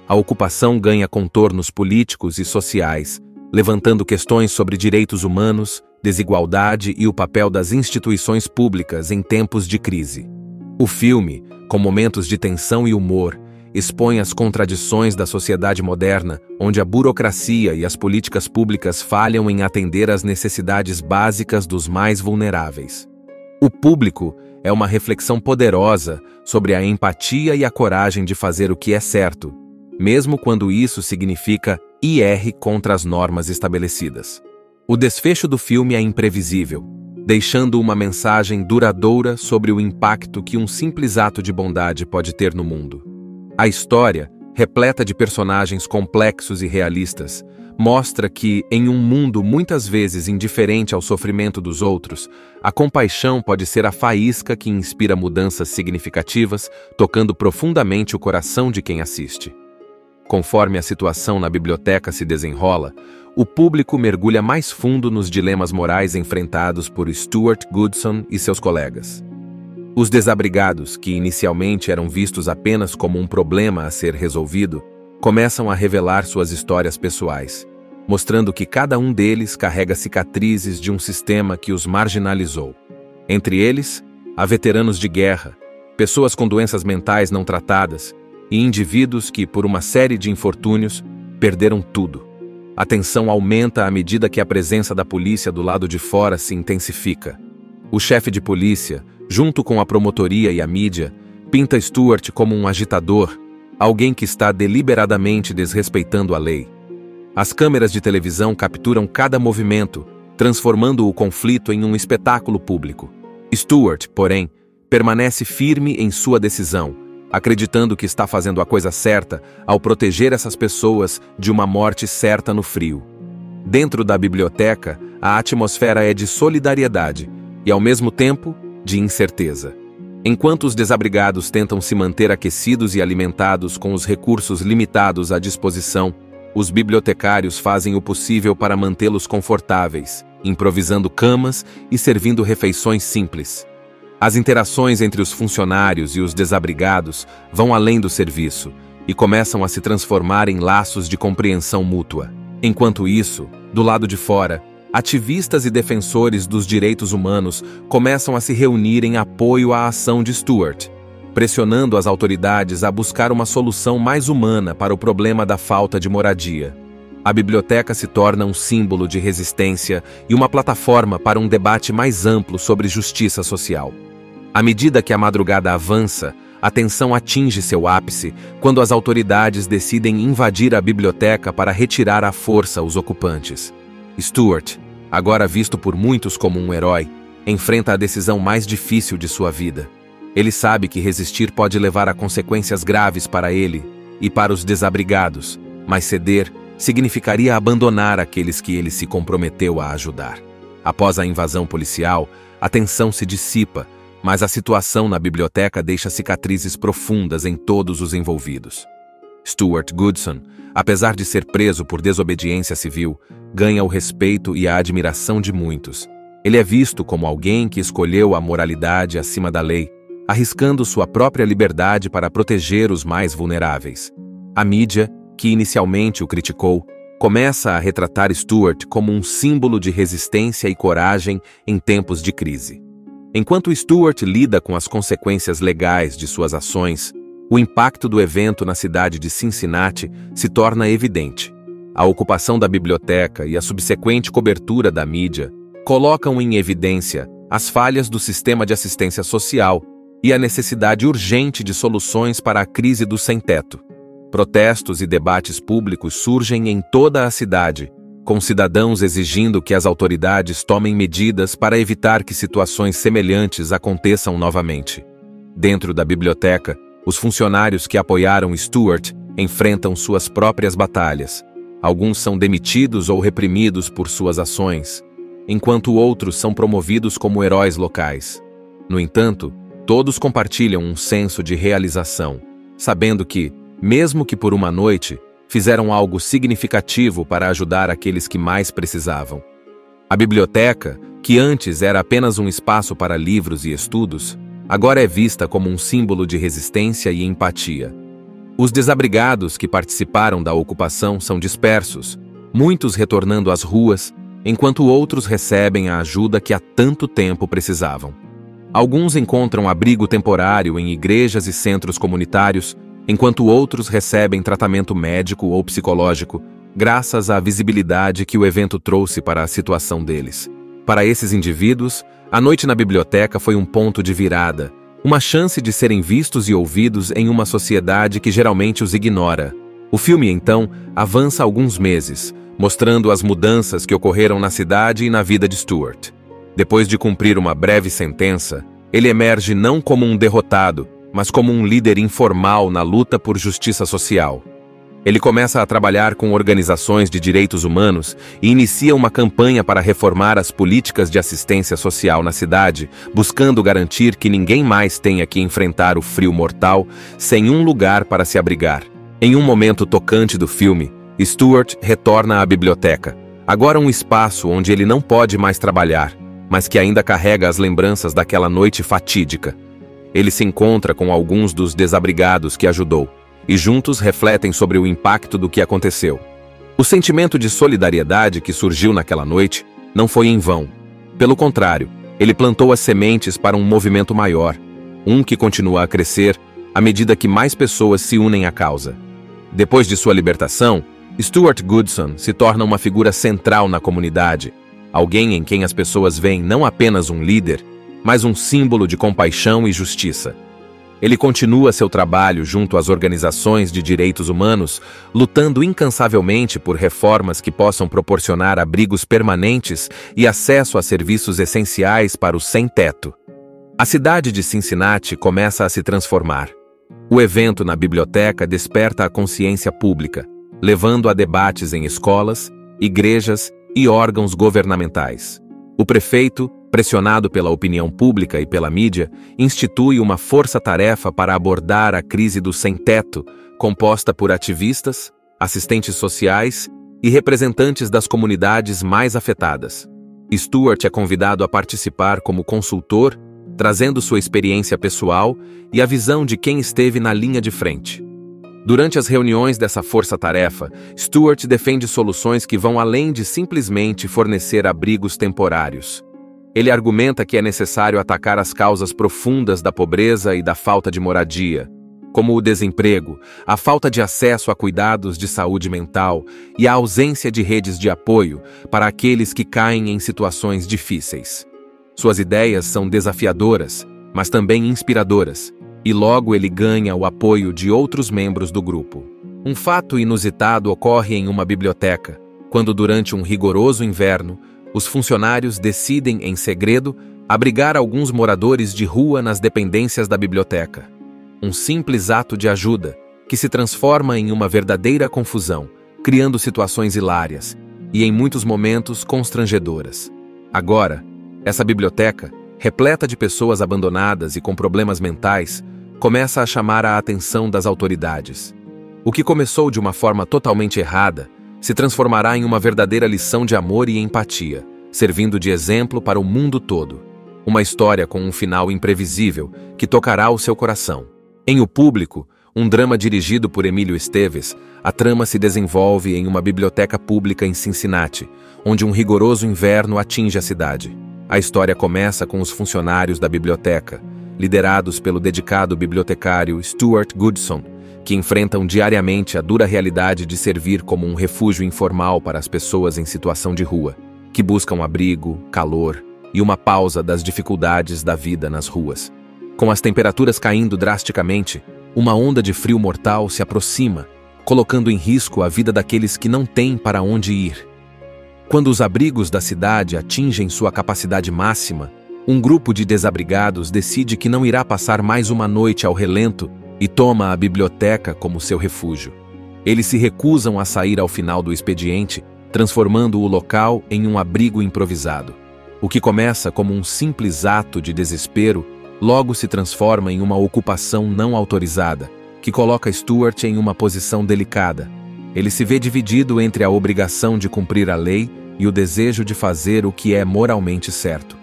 A ocupação ganha contornos políticos e sociais, levantando questões sobre direitos humanos, desigualdade e o papel das instituições públicas em tempos de crise. O filme, com momentos de tensão e humor, expõe as contradições da sociedade moderna, onde a burocracia e as políticas públicas falham em atender às necessidades básicas dos mais vulneráveis. O Público é uma reflexão poderosa sobre a empatia e a coragem de fazer o que é certo, mesmo quando isso significa ir contra as normas estabelecidas. O desfecho do filme é imprevisível, deixando uma mensagem duradoura sobre o impacto que um simples ato de bondade pode ter no mundo. A história, repleta de personagens complexos e realistas, mostra que, em um mundo muitas vezes indiferente ao sofrimento dos outros, a compaixão pode ser a faísca que inspira mudanças significativas, tocando profundamente o coração de quem assiste. Conforme a situação na biblioteca se desenrola, o público mergulha mais fundo nos dilemas morais enfrentados por Stuart Goodson e seus colegas. Os desabrigados, que inicialmente eram vistos apenas como um problema a ser resolvido, começam a revelar suas histórias pessoais, mostrando que cada um deles carrega cicatrizes de um sistema que os marginalizou. Entre eles, há veteranos de guerra, pessoas com doenças mentais não tratadas e indivíduos que, por uma série de infortúnios, perderam tudo. A tensão aumenta à medida que a presença da polícia do lado de fora se intensifica. O chefe de polícia, junto com a promotoria e a mídia, pinta Stewart como um agitador, alguém que está deliberadamente desrespeitando a lei. As câmeras de televisão capturam cada movimento, transformando o conflito em um espetáculo público. Stuart, porém, permanece firme em sua decisão, acreditando que está fazendo a coisa certa ao proteger essas pessoas de uma morte certa no frio. Dentro da biblioteca, a atmosfera é de solidariedade e, ao mesmo tempo, de incerteza. Enquanto os desabrigados tentam se manter aquecidos e alimentados com os recursos limitados à disposição, os bibliotecários fazem o possível para mantê-los confortáveis, improvisando camas e servindo refeições simples. As interações entre os funcionários e os desabrigados vão além do serviço e começam a se transformar em laços de compreensão mútua. Enquanto isso, do lado de fora, ativistas e defensores dos direitos humanos começam a se reunir em apoio à ação de Stuart, pressionando as autoridades a buscar uma solução mais humana para o problema da falta de moradia. A biblioteca se torna um símbolo de resistência e uma plataforma para um debate mais amplo sobre justiça social. À medida que a madrugada avança, a tensão atinge seu ápice quando as autoridades decidem invadir a biblioteca para retirar à força os ocupantes. Stuart, agora visto por muitos como um herói, enfrenta a decisão mais difícil de sua vida. Ele sabe que resistir pode levar a consequências graves para ele e para os desabrigados, mas ceder significaria abandonar aqueles que ele se comprometeu a ajudar. Após a invasão policial, a tensão se dissipa, mas a situação na biblioteca deixa cicatrizes profundas em todos os envolvidos. Stuart Goodson, apesar de ser preso por desobediência civil, ganha o respeito e a admiração de muitos. Ele é visto como alguém que escolheu a moralidade acima da lei, arriscando sua própria liberdade para proteger os mais vulneráveis. A mídia, que inicialmente o criticou, começa a retratar Stuart como um símbolo de resistência e coragem em tempos de crise. Enquanto Stuart lida com as consequências legais de suas ações, o impacto do evento na cidade de Cincinnati se torna evidente. A ocupação da biblioteca e a subsequente cobertura da mídia colocam em evidência as falhas do sistema de assistência social e a necessidade urgente de soluções para a crise do sem-teto. Protestos e debates públicos surgem em toda a cidade, com cidadãos exigindo que as autoridades tomem medidas para evitar que situações semelhantes aconteçam novamente. Dentro da biblioteca, os funcionários que apoiaram Stuart enfrentam suas próprias batalhas. Alguns são demitidos ou reprimidos por suas ações, enquanto outros são promovidos como heróis locais. No entanto, todos compartilham um senso de realização, sabendo que, mesmo que por uma noite, fizeram algo significativo para ajudar aqueles que mais precisavam. A biblioteca, que antes era apenas um espaço para livros e estudos, agora é vista como um símbolo de resistência e empatia. Os desabrigados que participaram da ocupação são dispersos, muitos retornando às ruas, enquanto outros recebem a ajuda que há tanto tempo precisavam. Alguns encontram abrigo temporário em igrejas e centros comunitários, enquanto outros recebem tratamento médico ou psicológico, graças à visibilidade que o evento trouxe para a situação deles. Para esses indivíduos, a noite na biblioteca foi um ponto de virada, uma chance de serem vistos e ouvidos em uma sociedade que geralmente os ignora. O filme, então, avança alguns meses, mostrando as mudanças que ocorreram na cidade e na vida de Stuart. Depois de cumprir uma breve sentença, ele emerge não como um derrotado, mas como um líder informal na luta por justiça social. Ele começa a trabalhar com organizações de direitos humanos e inicia uma campanha para reformar as políticas de assistência social na cidade, buscando garantir que ninguém mais tenha que enfrentar o frio mortal sem um lugar para se abrigar. Em um momento tocante do filme, Stuart retorna à biblioteca, agora um espaço onde ele não pode mais trabalhar, mas que ainda carrega as lembranças daquela noite fatídica. Ele se encontra com alguns dos desabrigados que ajudou, e juntos refletem sobre o impacto do que aconteceu. O sentimento de solidariedade que surgiu naquela noite não foi em vão. Pelo contrário, ele plantou as sementes para um movimento maior, um que continua a crescer à medida que mais pessoas se unem à causa. Depois de sua libertação, Stuart Goodson se torna uma figura central na comunidade, alguém em quem as pessoas veem não apenas um líder, mas um símbolo de compaixão e justiça. Ele continua seu trabalho junto às organizações de direitos humanos, lutando incansavelmente por reformas que possam proporcionar abrigos permanentes e acesso a serviços essenciais para os sem-teto. A cidade de Cincinnati começa a se transformar. O evento na biblioteca desperta a consciência pública, levando a debates em escolas, igrejas e órgãos governamentais. O prefeito, pressionado pela opinião pública e pela mídia, institui uma força-tarefa para abordar a crise do sem-teto, composta por ativistas, assistentes sociais e representantes das comunidades mais afetadas. Stewart é convidado a participar como consultor, trazendo sua experiência pessoal e a visão de quem esteve na linha de frente. Durante as reuniões dessa força-tarefa, Stewart defende soluções que vão além de simplesmente fornecer abrigos temporários. Ele argumenta que é necessário atacar as causas profundas da pobreza e da falta de moradia, como o desemprego, a falta de acesso a cuidados de saúde mental e a ausência de redes de apoio para aqueles que caem em situações difíceis. Suas ideias são desafiadoras, mas também inspiradoras, e logo ele ganha o apoio de outros membros do grupo. Um fato inusitado ocorre em uma biblioteca, quando durante um rigoroso inverno, os funcionários decidem, em segredo, abrigar alguns moradores de rua nas dependências da biblioteca. Um simples ato de ajuda, que se transforma em uma verdadeira confusão, criando situações hilárias e, em muitos momentos, constrangedoras. Agora, essa biblioteca, repleta de pessoas abandonadas e com problemas mentais, começa a chamar a atenção das autoridades. O que começou de uma forma totalmente errada se transformará em uma verdadeira lição de amor e empatia, servindo de exemplo para o mundo todo. Uma história com um final imprevisível que tocará o seu coração. Em O Público, um drama dirigido por Emílio Esteves, a trama se desenvolve em uma biblioteca pública em Cincinnati, onde um rigoroso inverno atinge a cidade. A história começa com os funcionários da biblioteca, liderados pelo dedicado bibliotecário Stuart Goodson, que enfrentam diariamente a dura realidade de servir como um refúgio informal para as pessoas em situação de rua, que buscam abrigo, calor e uma pausa das dificuldades da vida nas ruas. Com as temperaturas caindo drasticamente, uma onda de frio mortal se aproxima, colocando em risco a vida daqueles que não têm para onde ir. Quando os abrigos da cidade atingem sua capacidade máxima, um grupo de desabrigados decide que não irá passar mais uma noite ao relento e toma a biblioteca como seu refúgio. Eles se recusam a sair ao final do expediente, transformando o local em um abrigo improvisado. O que começa como um simples ato de desespero, logo se transforma em uma ocupação não autorizada, que coloca Stewart em uma posição delicada. Ele se vê dividido entre a obrigação de cumprir a lei e o desejo de fazer o que é moralmente certo.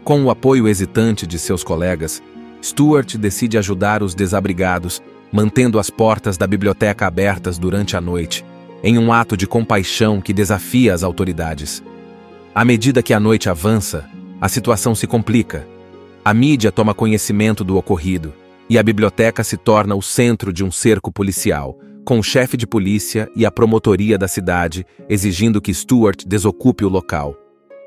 Com o apoio hesitante de seus colegas, Stewart decide ajudar os desabrigados, mantendo as portas da biblioteca abertas durante a noite, em um ato de compaixão que desafia as autoridades. À medida que a noite avança, a situação se complica. A mídia toma conhecimento do ocorrido, e a biblioteca se torna o centro de um cerco policial, com o chefe de polícia e a promotoria da cidade exigindo que Stewart desocupe o local.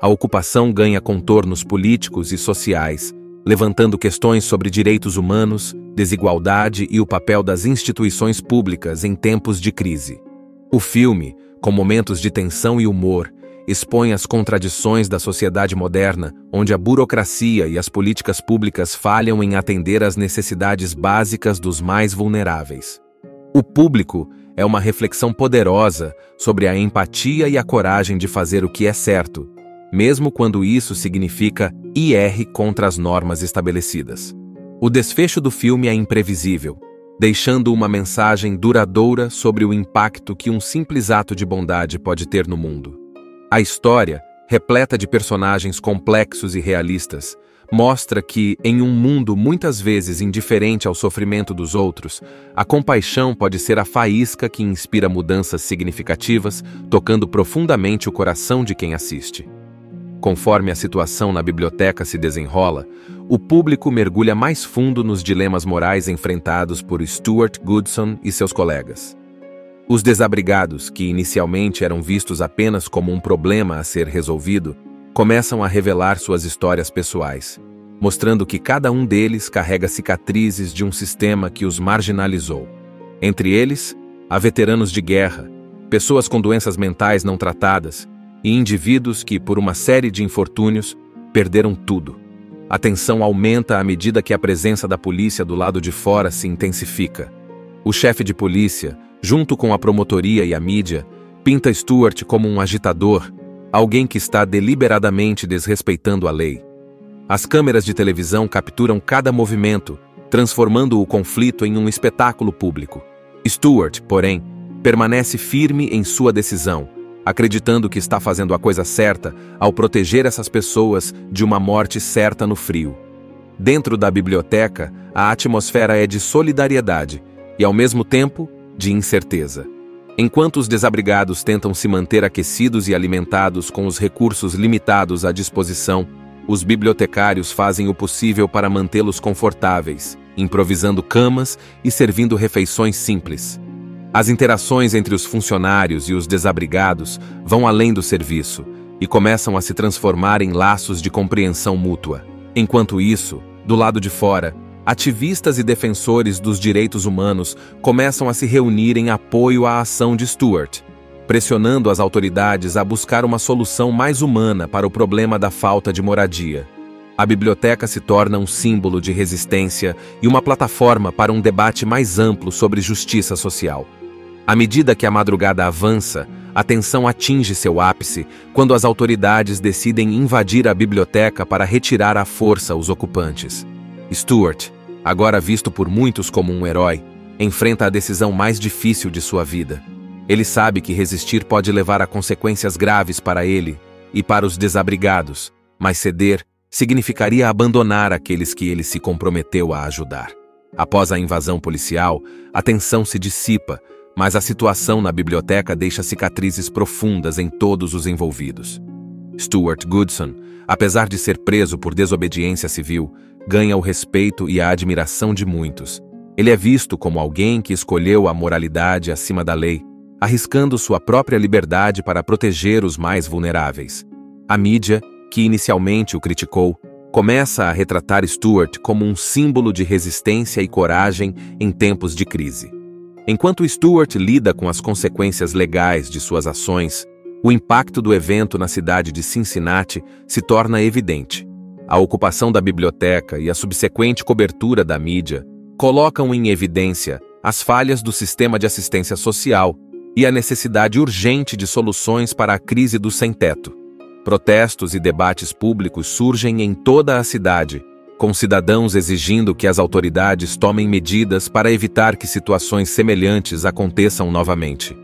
A ocupação ganha contornos políticos e sociais, levantando questões sobre direitos humanos, desigualdade e o papel das instituições públicas em tempos de crise. O filme, com momentos de tensão e humor, expõe as contradições da sociedade moderna, onde a burocracia e as políticas públicas falham em atender às necessidades básicas dos mais vulneráveis. O Público é uma reflexão poderosa sobre a empatia e a coragem de fazer o que é certo, mesmo quando isso significa ir contra as normas estabelecidas. O desfecho do filme é imprevisível, deixando uma mensagem duradoura sobre o impacto que um simples ato de bondade pode ter no mundo. A história, repleta de personagens complexos e realistas, mostra que, em um mundo muitas vezes indiferente ao sofrimento dos outros, a compaixão pode ser a faísca que inspira mudanças significativas, tocando profundamente o coração de quem assiste. Conforme a situação na biblioteca se desenrola, o público mergulha mais fundo nos dilemas morais enfrentados por Stuart Goodson e seus colegas. Os desabrigados, que inicialmente eram vistos apenas como um problema a ser resolvido, começam a revelar suas histórias pessoais. mostrando que cada um deles carrega cicatrizes de um sistema que os marginalizou. Entre eles, há veteranos de guerra, pessoas com doenças mentais não tratadas e indivíduos que, por uma série de infortúnios, perderam tudo. A tensão aumenta à medida que a presença da polícia do lado de fora se intensifica. O chefe de polícia, junto com a promotoria e a mídia, pinta Stuart como um agitador, alguém que está deliberadamente desrespeitando a lei. As câmeras de televisão capturam cada movimento, transformando o conflito em um espetáculo público. Stuart, porém, permanece firme em sua decisão, acreditando que está fazendo a coisa certa ao proteger essas pessoas de uma morte certa no frio. Dentro da biblioteca, a atmosfera é de solidariedade e, ao mesmo tempo, de incerteza. Enquanto os desabrigados tentam se manter aquecidos e alimentados com os recursos limitados à disposição, os bibliotecários fazem o possível para mantê-los confortáveis, improvisando camas e servindo refeições simples. As interações entre os funcionários e os desabrigados vão além do serviço e começam a se transformar em laços de compreensão mútua. Enquanto isso, do lado de fora, ativistas e defensores dos direitos humanos começam a se reunir em apoio à ação de Stuart, pressionando as autoridades a buscar uma solução mais humana para o problema da falta de moradia. A biblioteca se torna um símbolo de resistência e uma plataforma para um debate mais amplo sobre justiça social. À medida que a madrugada avança, a tensão atinge seu ápice quando as autoridades decidem invadir a biblioteca para retirar à força os ocupantes. Stuart, agora visto por muitos como um herói, enfrenta a decisão mais difícil de sua vida. Ele sabe que resistir pode levar a consequências graves para ele e para os desabrigados, mas ceder significaria abandonar aqueles que ele se comprometeu a ajudar. Após a invasão policial, a tensão se dissipa, mas a situação na biblioteca deixa cicatrizes profundas em todos os envolvidos. Stuart Goodson, apesar de ser preso por desobediência civil, ganha o respeito e a admiração de muitos. Ele é visto como alguém que escolheu a moralidade acima da lei, arriscando sua própria liberdade para proteger os mais vulneráveis. A mídia, que inicialmente o criticou, começa a retratar Stuart como um símbolo de resistência e coragem em tempos de crise. Enquanto Stuart lida com as consequências legais de suas ações, o impacto do evento na cidade de Cincinnati se torna evidente. A ocupação da biblioteca e a subsequente cobertura da mídia colocam em evidência as falhas do sistema de assistência social e a necessidade urgente de soluções para a crise do sem-teto. Protestos e debates públicos surgem em toda a cidade, com cidadãos exigindo que as autoridades tomem medidas para evitar que situações semelhantes aconteçam novamente.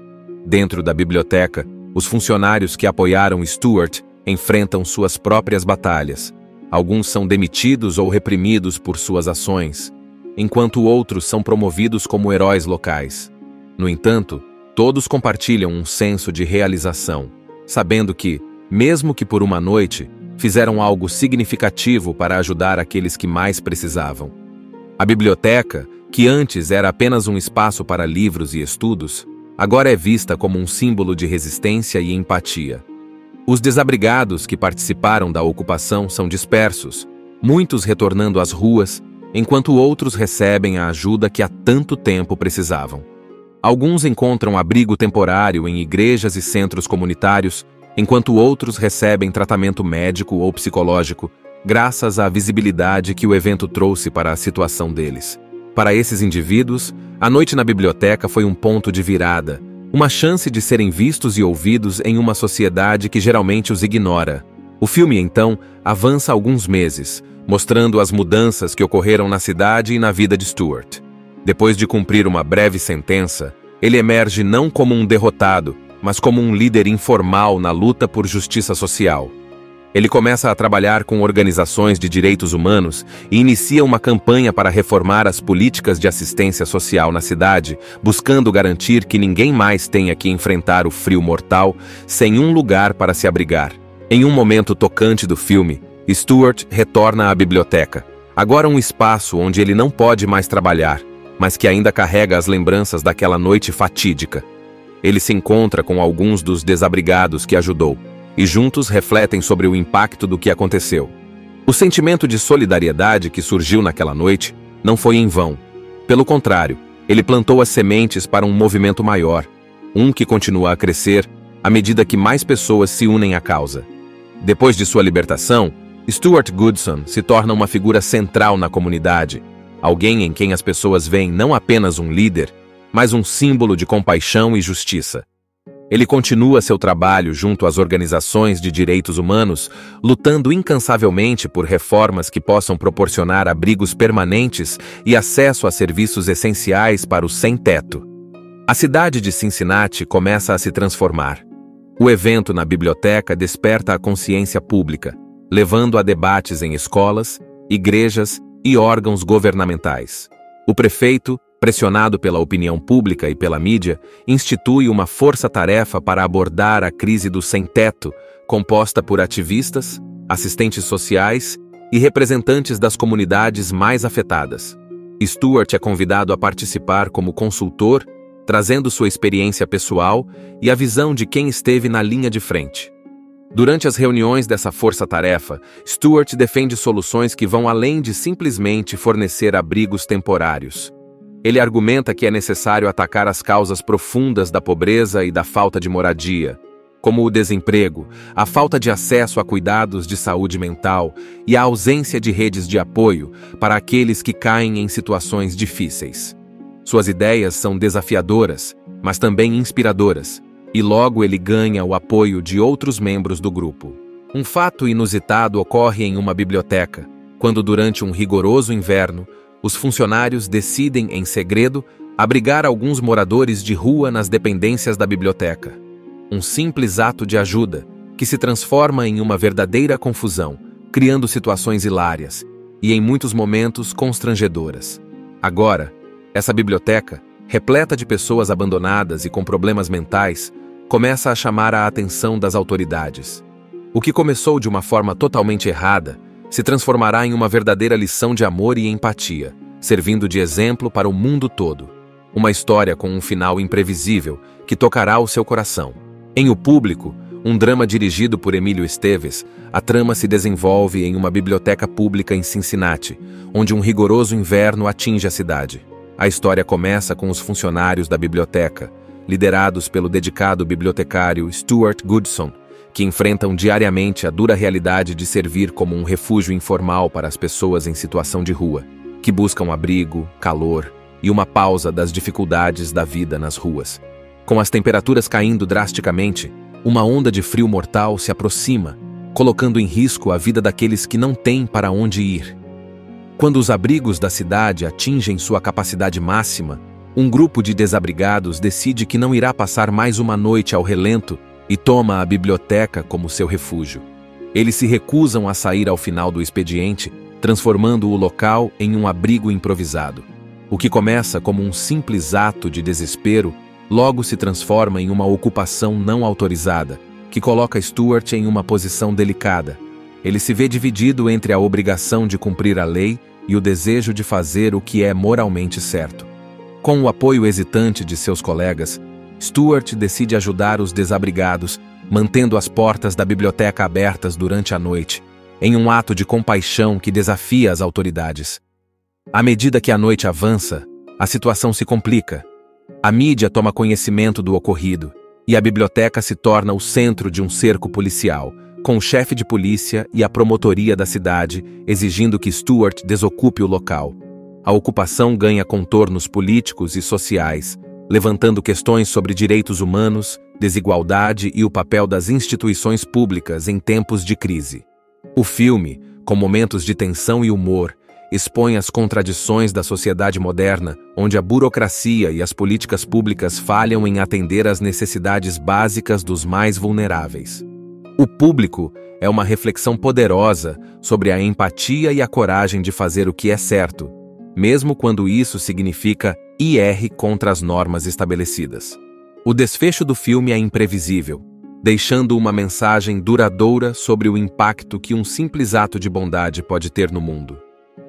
Dentro da biblioteca, os funcionários que apoiaram Stuart enfrentam suas próprias batalhas. Alguns são demitidos ou reprimidos por suas ações, enquanto outros são promovidos como heróis locais. No entanto, todos compartilham um senso de realização, sabendo que, mesmo que por uma noite, fizeram algo significativo para ajudar aqueles que mais precisavam. A biblioteca, que antes era apenas um espaço para livros e estudos, agora é vista como um símbolo de resistência e empatia. Os desabrigados que participaram da ocupação são dispersos, muitos retornando às ruas, enquanto outros recebem a ajuda que há tanto tempo precisavam. Alguns encontram abrigo temporário em igrejas e centros comunitários, enquanto outros recebem tratamento médico ou psicológico, graças à visibilidade que o evento trouxe para a situação deles. Para esses indivíduos, a noite na biblioteca foi um ponto de virada, uma chance de serem vistos e ouvidos em uma sociedade que geralmente os ignora. O filme, então, avança alguns meses, mostrando as mudanças que ocorreram na cidade e na vida de Stuart. Depois de cumprir uma breve sentença, ele emerge não como um derrotado, mas como um líder informal na luta por justiça social. Ele começa a trabalhar com organizações de direitos humanos e inicia uma campanha para reformar as políticas de assistência social na cidade, buscando garantir que ninguém mais tenha que enfrentar o frio mortal sem um lugar para se abrigar. Em um momento tocante do filme, Stuart retorna à biblioteca, agora um espaço onde ele não pode mais trabalhar, mas que ainda carrega as lembranças daquela noite fatídica. Ele se encontra com alguns dos desabrigados que ajudou, e juntos refletem sobre o impacto do que aconteceu. O sentimento de solidariedade que surgiu naquela noite não foi em vão. Pelo contrário, ele plantou as sementes para um movimento maior, um que continua a crescer à medida que mais pessoas se unem à causa. Depois de sua libertação, Stuart Goodson se torna uma figura central na comunidade, alguém em quem as pessoas veem não apenas um líder, mas um símbolo de compaixão e justiça. Ele continua seu trabalho junto às organizações de direitos humanos, lutando incansavelmente por reformas que possam proporcionar abrigos permanentes e acesso a serviços essenciais para os sem-teto. A cidade de Cincinnati começa a se transformar. O evento na biblioteca desperta a consciência pública, levando a debates em escolas, igrejas e órgãos governamentais. O prefeito, pressionado pela opinião pública e pela mídia, institui uma força-tarefa para abordar a crise do sem-teto, composta por ativistas, assistentes sociais e representantes das comunidades mais afetadas. Stuart é convidado a participar como consultor, trazendo sua experiência pessoal e a visão de quem esteve na linha de frente. Durante as reuniões dessa força-tarefa, Stuart defende soluções que vão além de simplesmente fornecer abrigos temporários. Ele argumenta que é necessário atacar as causas profundas da pobreza e da falta de moradia, como o desemprego, a falta de acesso a cuidados de saúde mental e a ausência de redes de apoio para aqueles que caem em situações difíceis. Suas ideias são desafiadoras, mas também inspiradoras, e logo ele ganha o apoio de outros membros do grupo. Um fato inusitado ocorre em uma biblioteca, quando durante um rigoroso inverno, os funcionários decidem, em segredo, abrigar alguns moradores de rua nas dependências da biblioteca. Um simples ato de ajuda, que se transforma em uma verdadeira confusão, criando situações hilárias e, em muitos momentos, constrangedoras. Agora, essa biblioteca, repleta de pessoas abandonadas e com problemas mentais, começa a chamar a atenção das autoridades. O que começou de uma forma totalmente errada se transformará em uma verdadeira lição de amor e empatia, servindo de exemplo para o mundo todo. Uma história com um final imprevisível que tocará o seu coração. Em O Público, um drama dirigido por Emílio Esteves, a trama se desenvolve em uma biblioteca pública em Cincinnati, onde um rigoroso inverno atinge a cidade. A história começa com os funcionários da biblioteca, liderados pelo dedicado bibliotecário Stuart Goodson, que enfrentam diariamente a dura realidade de servir como um refúgio informal para as pessoas em situação de rua, que buscam abrigo, calor e uma pausa das dificuldades da vida nas ruas. Com as temperaturas caindo drasticamente, uma onda de frio mortal se aproxima, colocando em risco a vida daqueles que não têm para onde ir. Quando os abrigos da cidade atingem sua capacidade máxima, um grupo de desabrigados decide que não irá passar mais uma noite ao relento e toma a biblioteca como seu refúgio. Eles se recusam a sair ao final do expediente, transformando o local em um abrigo improvisado. O que começa como um simples ato de desespero, logo se transforma em uma ocupação não autorizada, que coloca Stuart em uma posição delicada. Ele se vê dividido entre a obrigação de cumprir a lei e o desejo de fazer o que é moralmente certo. Com o apoio hesitante de seus colegas, Stuart decide ajudar os desabrigados, mantendo as portas da biblioteca abertas durante a noite, em um ato de compaixão que desafia as autoridades. À medida que a noite avança, a situação se complica. A mídia toma conhecimento do ocorrido, e a biblioteca se torna o centro de um cerco policial, com o chefe de polícia e a promotoria da cidade exigindo que Stuart desocupe o local. A ocupação ganha contornos políticos e sociais, levantando questões sobre direitos humanos, desigualdade e o papel das instituições públicas em tempos de crise. O filme, com momentos de tensão e humor, expõe as contradições da sociedade moderna, onde a burocracia e as políticas públicas falham em atender às necessidades básicas dos mais vulneráveis. O Público é uma reflexão poderosa sobre a empatia e a coragem de fazer o que é certo, mesmo quando isso significa ir contra as normas estabelecidas. O desfecho do filme é imprevisível, deixando uma mensagem duradoura sobre o impacto que um simples ato de bondade pode ter no mundo.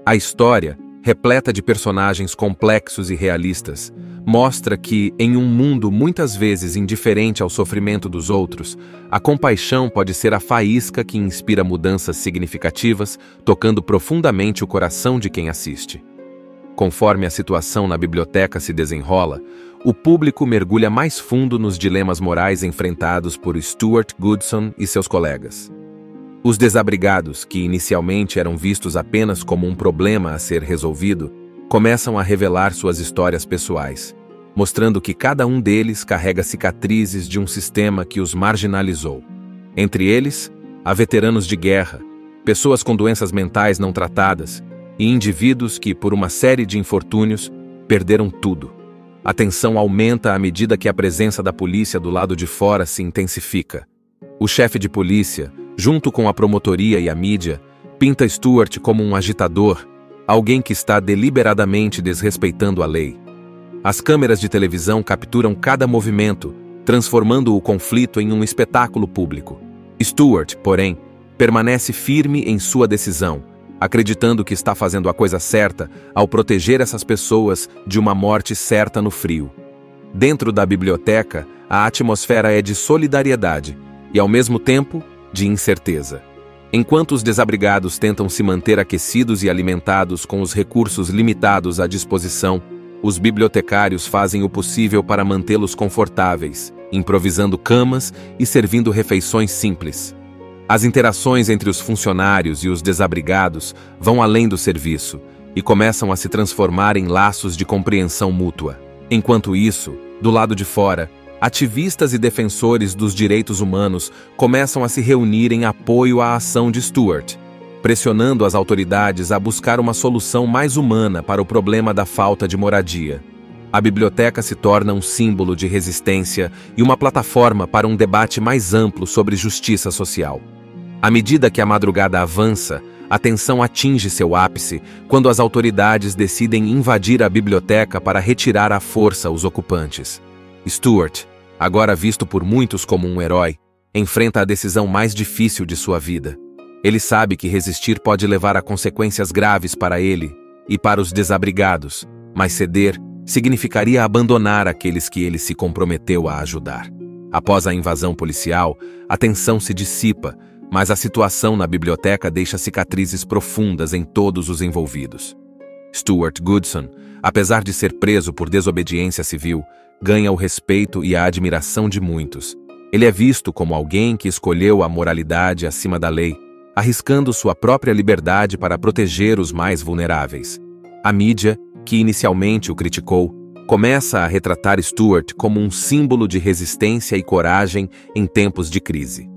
A história, repleta de personagens complexos e realistas, mostra que, em um mundo muitas vezes indiferente ao sofrimento dos outros, a compaixão pode ser a faísca que inspira mudanças significativas, tocando profundamente o coração de quem assiste. Conforme a situação na biblioteca se desenrola, o público mergulha mais fundo nos dilemas morais enfrentados por Stuart Goodson e seus colegas. Os desabrigados, que inicialmente eram vistos apenas como um problema a ser resolvido, começam a revelar suas histórias pessoais, mostrando que cada um deles carrega cicatrizes de um sistema que os marginalizou. Entre eles, há veteranos de guerra, pessoas com doenças mentais não tratadas e indivíduos que, por uma série de infortúnios, perderam tudo. A tensão aumenta à medida que a presença da polícia do lado de fora se intensifica. O chefe de polícia, junto com a promotoria e a mídia, pinta Stuart como um agitador, alguém que está deliberadamente desrespeitando a lei. As câmeras de televisão capturam cada movimento, transformando o conflito em um espetáculo público. Stuart, porém, permanece firme em sua decisão, acreditando que está fazendo a coisa certa ao proteger essas pessoas de uma morte certa no frio. Dentro da biblioteca, a atmosfera é de solidariedade e, ao mesmo tempo, de incerteza. Enquanto os desabrigados tentam se manter aquecidos e alimentados com os recursos limitados à disposição, os bibliotecários fazem o possível para mantê-los confortáveis, improvisando camas e servindo refeições simples. As interações entre os funcionários e os desabrigados vão além do serviço e começam a se transformar em laços de compreensão mútua. Enquanto isso, do lado de fora, ativistas e defensores dos direitos humanos começam a se reunir em apoio à ação de Stuart, pressionando as autoridades a buscar uma solução mais humana para o problema da falta de moradia. A biblioteca se torna um símbolo de resistência e uma plataforma para um debate mais amplo sobre justiça social. À medida que a madrugada avança, a tensão atinge seu ápice quando as autoridades decidem invadir a biblioteca para retirar à força os ocupantes. Stuart, agora visto por muitos como um herói, enfrenta a decisão mais difícil de sua vida. Ele sabe que resistir pode levar a consequências graves para ele e para os desabrigados, mas ceder significaria abandonar aqueles que ele se comprometeu a ajudar. Após a invasão policial, a tensão se dissipa, mas a situação na biblioteca deixa cicatrizes profundas em todos os envolvidos. Stuart Goodson, apesar de ser preso por desobediência civil, ganha o respeito e a admiração de muitos. Ele é visto como alguém que escolheu a moralidade acima da lei, arriscando sua própria liberdade para proteger os mais vulneráveis. A mídia, que inicialmente o criticou, começa a retratar Stuart como um símbolo de resistência e coragem em tempos de crise.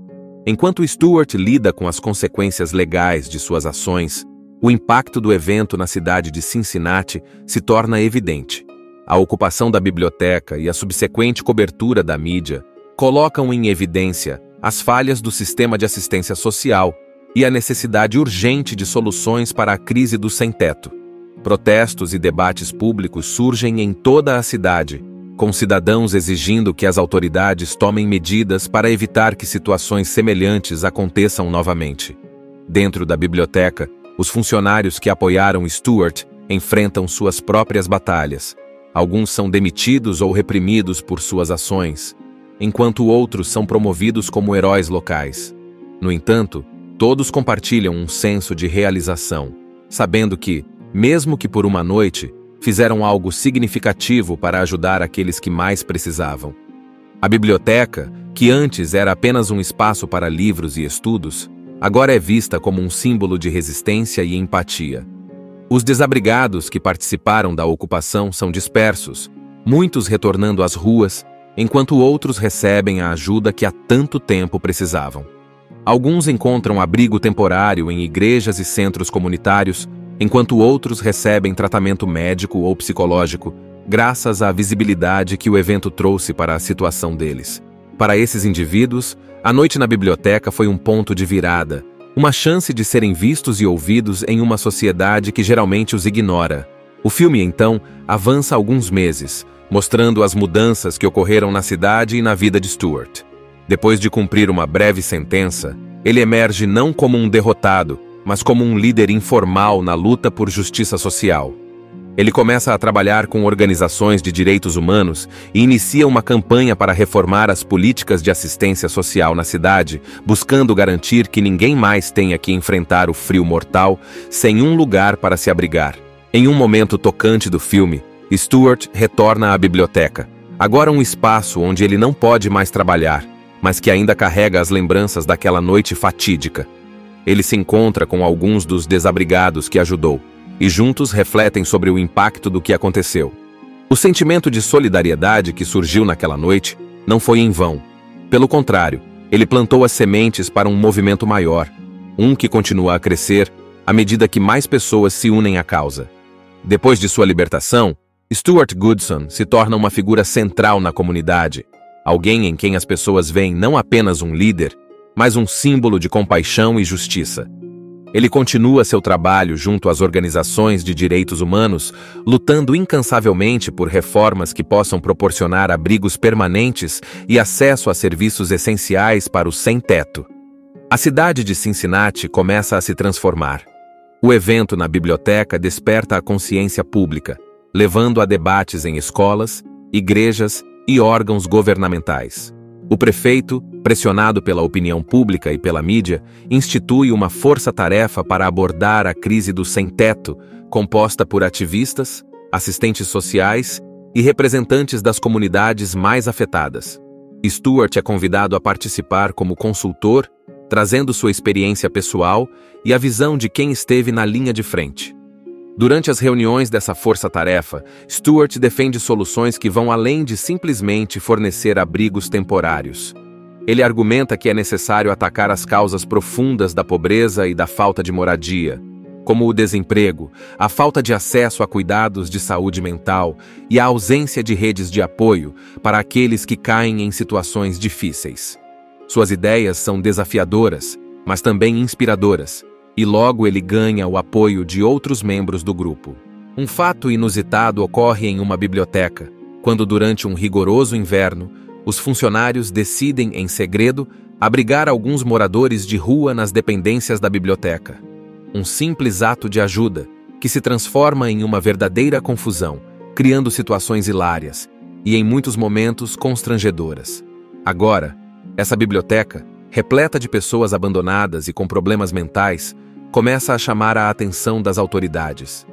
Enquanto Stuart lida com as consequências legais de suas ações, o impacto do evento na cidade de Cincinnati se torna evidente. A ocupação da biblioteca e a subsequente cobertura da mídia colocam em evidência as falhas do sistema de assistência social e a necessidade urgente de soluções para a crise do sem-teto. Protestos e debates públicos surgem em toda a cidade, com cidadãos exigindo que as autoridades tomem medidas para evitar que situações semelhantes aconteçam novamente. Dentro da biblioteca, os funcionários que apoiaram Stuart enfrentam suas próprias batalhas. Alguns são demitidos ou reprimidos por suas ações, enquanto outros são promovidos como heróis locais. No entanto, todos compartilham um senso de realização, sabendo que, mesmo que por uma noite, fizeram algo significativo para ajudar aqueles que mais precisavam. A biblioteca, que antes era apenas um espaço para livros e estudos, agora é vista como um símbolo de resistência e empatia. Os desabrigados que participaram da ocupação são dispersos, muitos retornando às ruas, enquanto outros recebem a ajuda que há tanto tempo precisavam. Alguns encontram abrigo temporário em igrejas e centros comunitários, enquanto outros recebem tratamento médico ou psicológico, graças à visibilidade que o evento trouxe para a situação deles. Para esses indivíduos, a noite na biblioteca foi um ponto de virada, uma chance de serem vistos e ouvidos em uma sociedade que geralmente os ignora. O filme, então, avança alguns meses, mostrando as mudanças que ocorreram na cidade e na vida de Stuart. Depois de cumprir uma breve sentença, ele emerge não como um derrotado, mas como um líder informal na luta por justiça social. Ele começa a trabalhar com organizações de direitos humanos e inicia uma campanha para reformar as políticas de assistência social na cidade, buscando garantir que ninguém mais tenha que enfrentar o frio mortal sem um lugar para se abrigar. Em um momento tocante do filme, Stuart retorna à biblioteca, agora um espaço onde ele não pode mais trabalhar, mas que ainda carrega as lembranças daquela noite fatídica. Ele se encontra com alguns dos desabrigados que ajudou, e juntos refletem sobre o impacto do que aconteceu. O sentimento de solidariedade que surgiu naquela noite não foi em vão. Pelo contrário, ele plantou as sementes para um movimento maior, um que continua a crescer à medida que mais pessoas se unem à causa. Depois de sua libertação, Stuart Goodson se torna uma figura central na comunidade, alguém em quem as pessoas veem não apenas um líder, mas um símbolo de compaixão e justiça. Ele continua seu trabalho junto às organizações de direitos humanos, lutando incansavelmente por reformas que possam proporcionar abrigos permanentes e acesso a serviços essenciais para os sem-teto. A cidade de Cincinnati começa a se transformar. O evento na biblioteca desperta a consciência pública, levando a debates em escolas, igrejas e órgãos governamentais. O prefeito, pressionado pela opinião pública e pela mídia, institui uma força-tarefa para abordar a crise do sem-teto, composta por ativistas, assistentes sociais e representantes das comunidades mais afetadas. Stuart é convidado a participar como consultor, trazendo sua experiência pessoal e a visão de quem esteve na linha de frente. Durante as reuniões dessa força-tarefa, Stuart defende soluções que vão além de simplesmente fornecer abrigos temporários. Ele argumenta que é necessário atacar as causas profundas da pobreza e da falta de moradia, como o desemprego, a falta de acesso a cuidados de saúde mental e a ausência de redes de apoio para aqueles que caem em situações difíceis. Suas ideias são desafiadoras, mas também inspiradoras, e logo ele ganha o apoio de outros membros do grupo. Um fato inusitado ocorre em uma biblioteca, quando durante um rigoroso inverno, os funcionários decidem, em segredo, abrigar alguns moradores de rua nas dependências da biblioteca. Um simples ato de ajuda, que se transforma em uma verdadeira confusão, criando situações hilárias e, em muitos momentos, constrangedoras. Agora, essa biblioteca, repleta de pessoas abandonadas e com problemas mentais, começa a chamar a atenção das autoridades.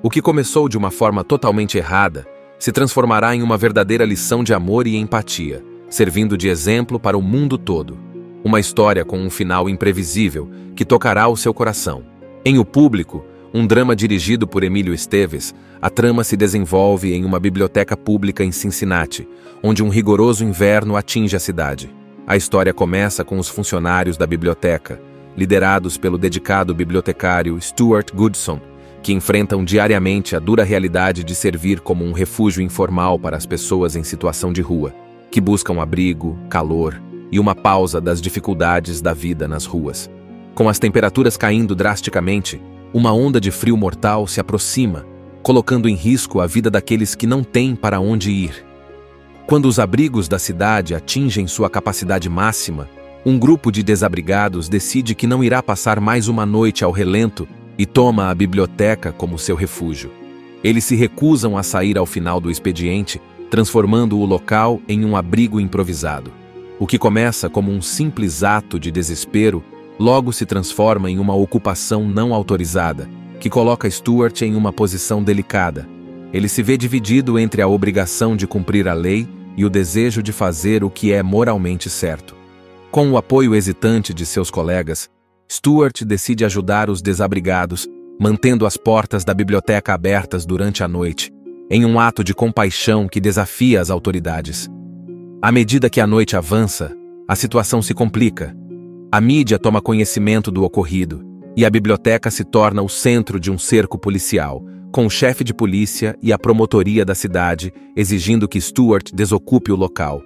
O que começou de uma forma totalmente errada se transformará em uma verdadeira lição de amor e empatia, servindo de exemplo para o mundo todo. Uma história com um final imprevisível que tocará o seu coração. Em O Público, um drama dirigido por Emílio Esteves, a trama se desenvolve em uma biblioteca pública em Cincinnati, onde um rigoroso inverno atinge a cidade. A história começa com os funcionários da biblioteca, liderados pelo dedicado bibliotecário Stuart Goodson, que enfrentam diariamente a dura realidade de servir como um refúgio informal para as pessoas em situação de rua, que buscam abrigo, calor e uma pausa das dificuldades da vida nas ruas. Com as temperaturas caindo drasticamente, uma onda de frio mortal se aproxima, colocando em risco a vida daqueles que não têm para onde ir. Quando os abrigos da cidade atingem sua capacidade máxima, um grupo de desabrigados decide que não irá passar mais uma noite ao relento e toma a biblioteca como seu refúgio. Eles se recusam a sair ao final do expediente, transformando o local em um abrigo improvisado. O que começa como um simples ato de desespero, logo se transforma em uma ocupação não autorizada, que coloca Stuart em uma posição delicada. Ele se vê dividido entre a obrigação de cumprir a lei e o desejo de fazer o que é moralmente certo. Com o apoio hesitante de seus colegas, Stuart decide ajudar os desabrigados, mantendo as portas da biblioteca abertas durante a noite, em um ato de compaixão que desafia as autoridades. À medida que a noite avança, a situação se complica. A mídia toma conhecimento do ocorrido, e a biblioteca se torna o centro de um cerco policial, com o chefe de polícia e a promotoria da cidade exigindo que Stuart desocupe o local.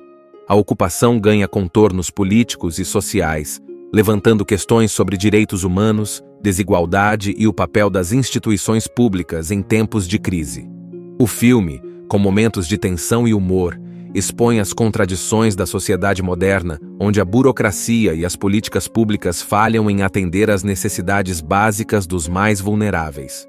A ocupação ganha contornos políticos e sociais, levantando questões sobre direitos humanos, desigualdade e o papel das instituições públicas em tempos de crise. O filme, com momentos de tensão e humor, expõe as contradições da sociedade moderna, onde a burocracia e as políticas públicas falham em atender às necessidades básicas dos mais vulneráveis.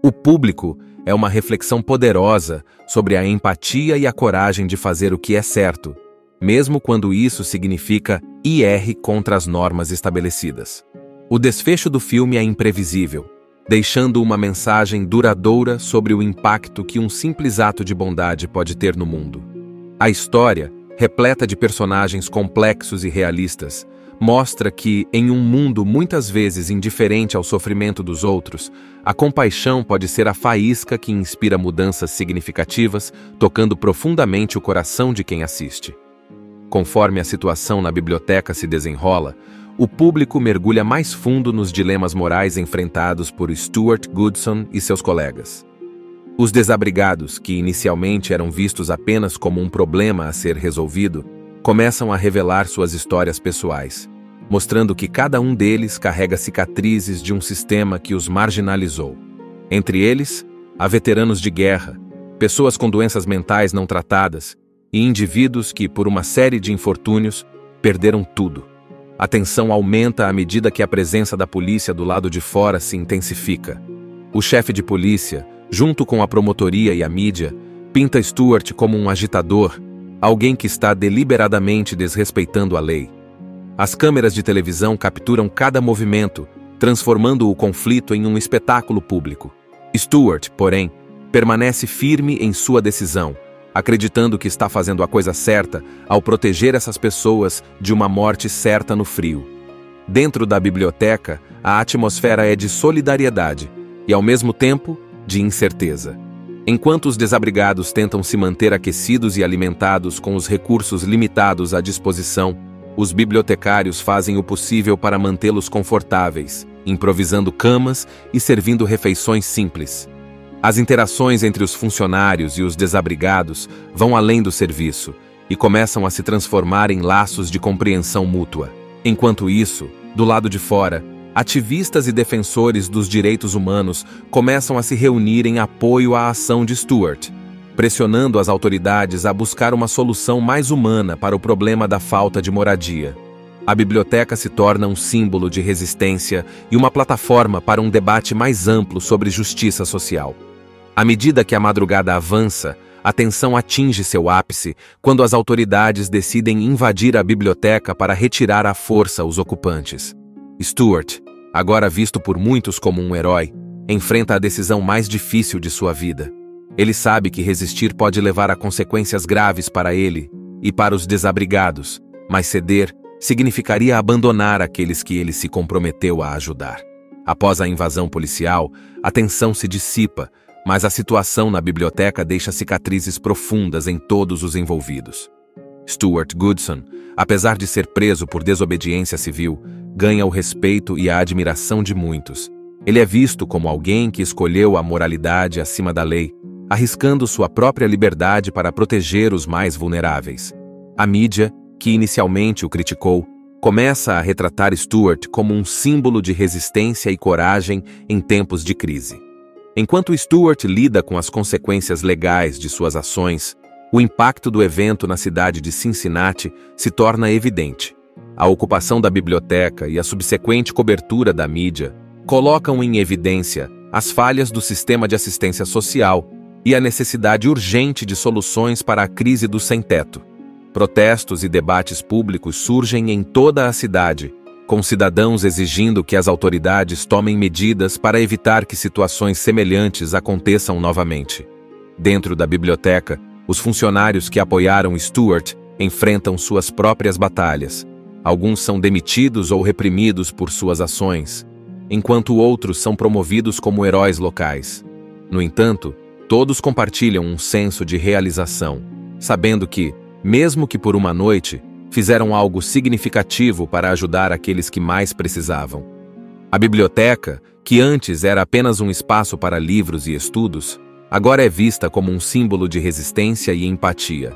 O Público é uma reflexão poderosa sobre a empatia e a coragem de fazer o que é certo, mesmo quando isso significa ir contra as normas estabelecidas. O desfecho do filme é imprevisível, deixando uma mensagem duradoura sobre o impacto que um simples ato de bondade pode ter no mundo. A história, repleta de personagens complexos e realistas, mostra que, em um mundo muitas vezes indiferente ao sofrimento dos outros, a compaixão pode ser a faísca que inspira mudanças significativas, tocando profundamente o coração de quem assiste. Conforme a situação na biblioteca se desenrola, o público mergulha mais fundo nos dilemas morais enfrentados por Stuart Goodson e seus colegas. Os desabrigados, que inicialmente eram vistos apenas como um problema a ser resolvido, começam a revelar suas histórias pessoais, mostrando que cada um deles carrega cicatrizes de um sistema que os marginalizou. Entre eles, há veteranos de guerra, pessoas com doenças mentais não tratadas e indivíduos que, por uma série de infortúnios, perderam tudo. A tensão aumenta à medida que a presença da polícia do lado de fora se intensifica. O chefe de polícia, junto com a promotoria e a mídia, pinta Stuart como um agitador, alguém que está deliberadamente desrespeitando a lei. As câmeras de televisão capturam cada movimento, transformando o conflito em um espetáculo público. Stuart, porém, permanece firme em sua decisão, acreditando que está fazendo a coisa certa ao proteger essas pessoas de uma morte certa no frio. Dentro da biblioteca, a atmosfera é de solidariedade e, ao mesmo tempo, de incerteza. Enquanto os desabrigados tentam se manter aquecidos e alimentados com os recursos limitados à disposição, os bibliotecários fazem o possível para mantê-los confortáveis, improvisando camas e servindo refeições simples. As interações entre os funcionários e os desabrigados vão além do serviço e começam a se transformar em laços de compreensão mútua. Enquanto isso, do lado de fora, ativistas e defensores dos direitos humanos começam a se reunir em apoio à ação de Stuart, pressionando as autoridades a buscar uma solução mais humana para o problema da falta de moradia. A biblioteca se torna um símbolo de resistência e uma plataforma para um debate mais amplo sobre justiça social. À medida que a madrugada avança, a tensão atinge seu ápice quando as autoridades decidem invadir a biblioteca para retirar à força os ocupantes. Stuart, agora visto por muitos como um herói, enfrenta a decisão mais difícil de sua vida. Ele sabe que resistir pode levar a consequências graves para ele e para os desabrigados, mas ceder significaria abandonar aqueles que ele se comprometeu a ajudar. Após a invasão policial, a tensão se dissipa, mas a situação na biblioteca deixa cicatrizes profundas em todos os envolvidos. Stuart Goodson, apesar de ser preso por desobediência civil, ganha o respeito e a admiração de muitos. Ele é visto como alguém que escolheu a moralidade acima da lei, arriscando sua própria liberdade para proteger os mais vulneráveis. A mídia, que inicialmente o criticou, começa a retratar Stuart como um símbolo de resistência e coragem em tempos de crise. Enquanto Stuart lida com as consequências legais de suas ações, o impacto do evento na cidade de Cincinnati se torna evidente. A ocupação da biblioteca e a subsequente cobertura da mídia colocam em evidência as falhas do sistema de assistência social e a necessidade urgente de soluções para a crise do sem-teto. Protestos e debates públicos surgem em toda a cidade, com cidadãos exigindo que as autoridades tomem medidas para evitar que situações semelhantes aconteçam novamente. Dentro da biblioteca, os funcionários que apoiaram Stuart enfrentam suas próprias batalhas. Alguns são demitidos ou reprimidos por suas ações, enquanto outros são promovidos como heróis locais. No entanto, todos compartilham um senso de realização, sabendo que, mesmo que por uma noite, fizeram algo significativo para ajudar aqueles que mais precisavam. A biblioteca, que antes era apenas um espaço para livros e estudos, agora é vista como um símbolo de resistência e empatia.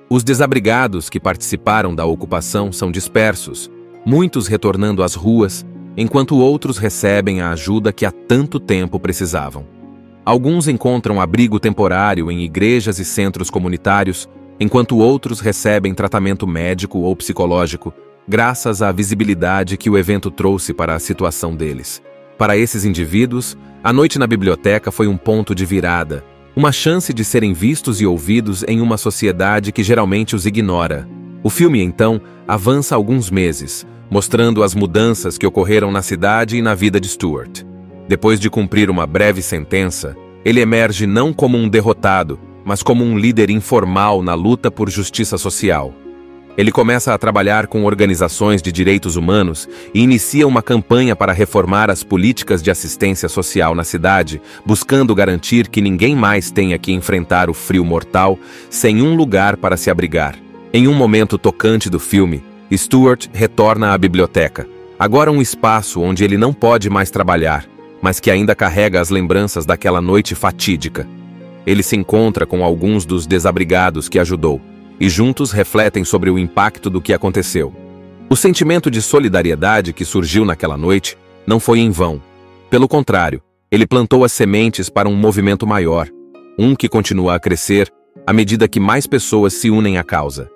Os desabrigados que participaram da ocupação são dispersos, muitos retornando às ruas, enquanto outros recebem a ajuda que há tanto tempo precisavam. Alguns encontram abrigo temporário em igrejas e centros comunitários, enquanto outros recebem tratamento médico ou psicológico, graças à visibilidade que o evento trouxe para a situação deles. Para esses indivíduos, a noite na biblioteca foi um ponto de virada, uma chance de serem vistos e ouvidos em uma sociedade que geralmente os ignora. O filme, então, avança alguns meses, mostrando as mudanças que ocorreram na cidade e na vida de Stuart. Depois de cumprir uma breve sentença, ele emerge não como um derrotado, mas como um líder informal na luta por justiça social. Ele começa a trabalhar com organizações de direitos humanos e inicia uma campanha para reformar as políticas de assistência social na cidade, buscando garantir que ninguém mais tenha que enfrentar o frio mortal sem um lugar para se abrigar. Em um momento tocante do filme, Stuart retorna à biblioteca, agora um espaço onde ele não pode mais trabalhar, mas que ainda carrega as lembranças daquela noite fatídica. Ele se encontra com alguns dos desabrigados que ajudou, e juntos refletem sobre o impacto do que aconteceu. O sentimento de solidariedade que surgiu naquela noite não foi em vão. Pelo contrário, ele plantou as sementes para um movimento maior, um que continua a crescer à medida que mais pessoas se unem à causa.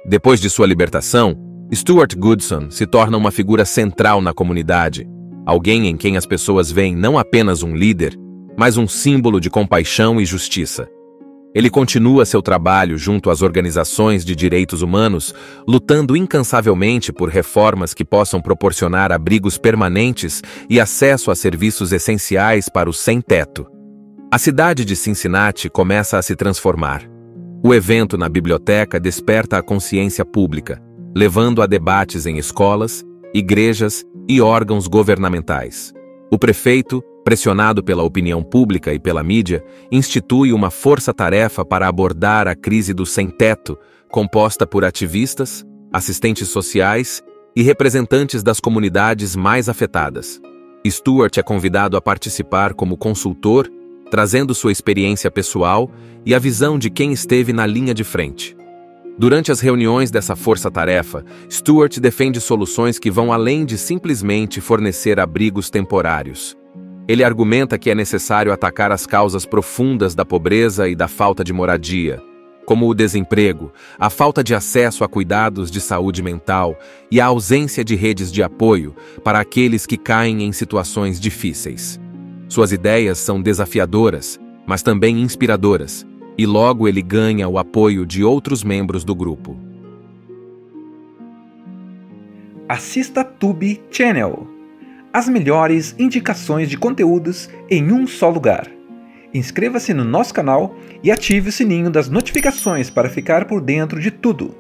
Depois de sua libertação, Stuart Goodson se torna uma figura central na comunidade, alguém em quem as pessoas veem não apenas um líder, mas um símbolo de compaixão e justiça. Ele continua seu trabalho junto às organizações de direitos humanos, lutando incansavelmente por reformas que possam proporcionar abrigos permanentes e acesso a serviços essenciais para os sem-teto. A cidade de Cincinnati começa a se transformar. O evento na biblioteca desperta a consciência pública, levando a debates em escolas, igrejas e órgãos governamentais. O prefeito, pressionado pela opinião pública e pela mídia, institui uma força-tarefa para abordar a crise do sem-teto, composta por ativistas, assistentes sociais e representantes das comunidades mais afetadas. Stuart é convidado a participar como consultor, trazendo sua experiência pessoal e a visão de quem esteve na linha de frente. Durante as reuniões dessa força-tarefa, Stuart defende soluções que vão além de simplesmente fornecer abrigos temporários. Ele argumenta que é necessário atacar as causas profundas da pobreza e da falta de moradia, como o desemprego, a falta de acesso a cuidados de saúde mental e a ausência de redes de apoio para aqueles que caem em situações difíceis. Suas ideias são desafiadoras, mas também inspiradoras, e logo ele ganha o apoio de outros membros do grupo. Assista Tubi Channel. As melhores indicações de conteúdos em um só lugar. Inscreva-se no nosso canal e ative o sininho das notificações para ficar por dentro de tudo.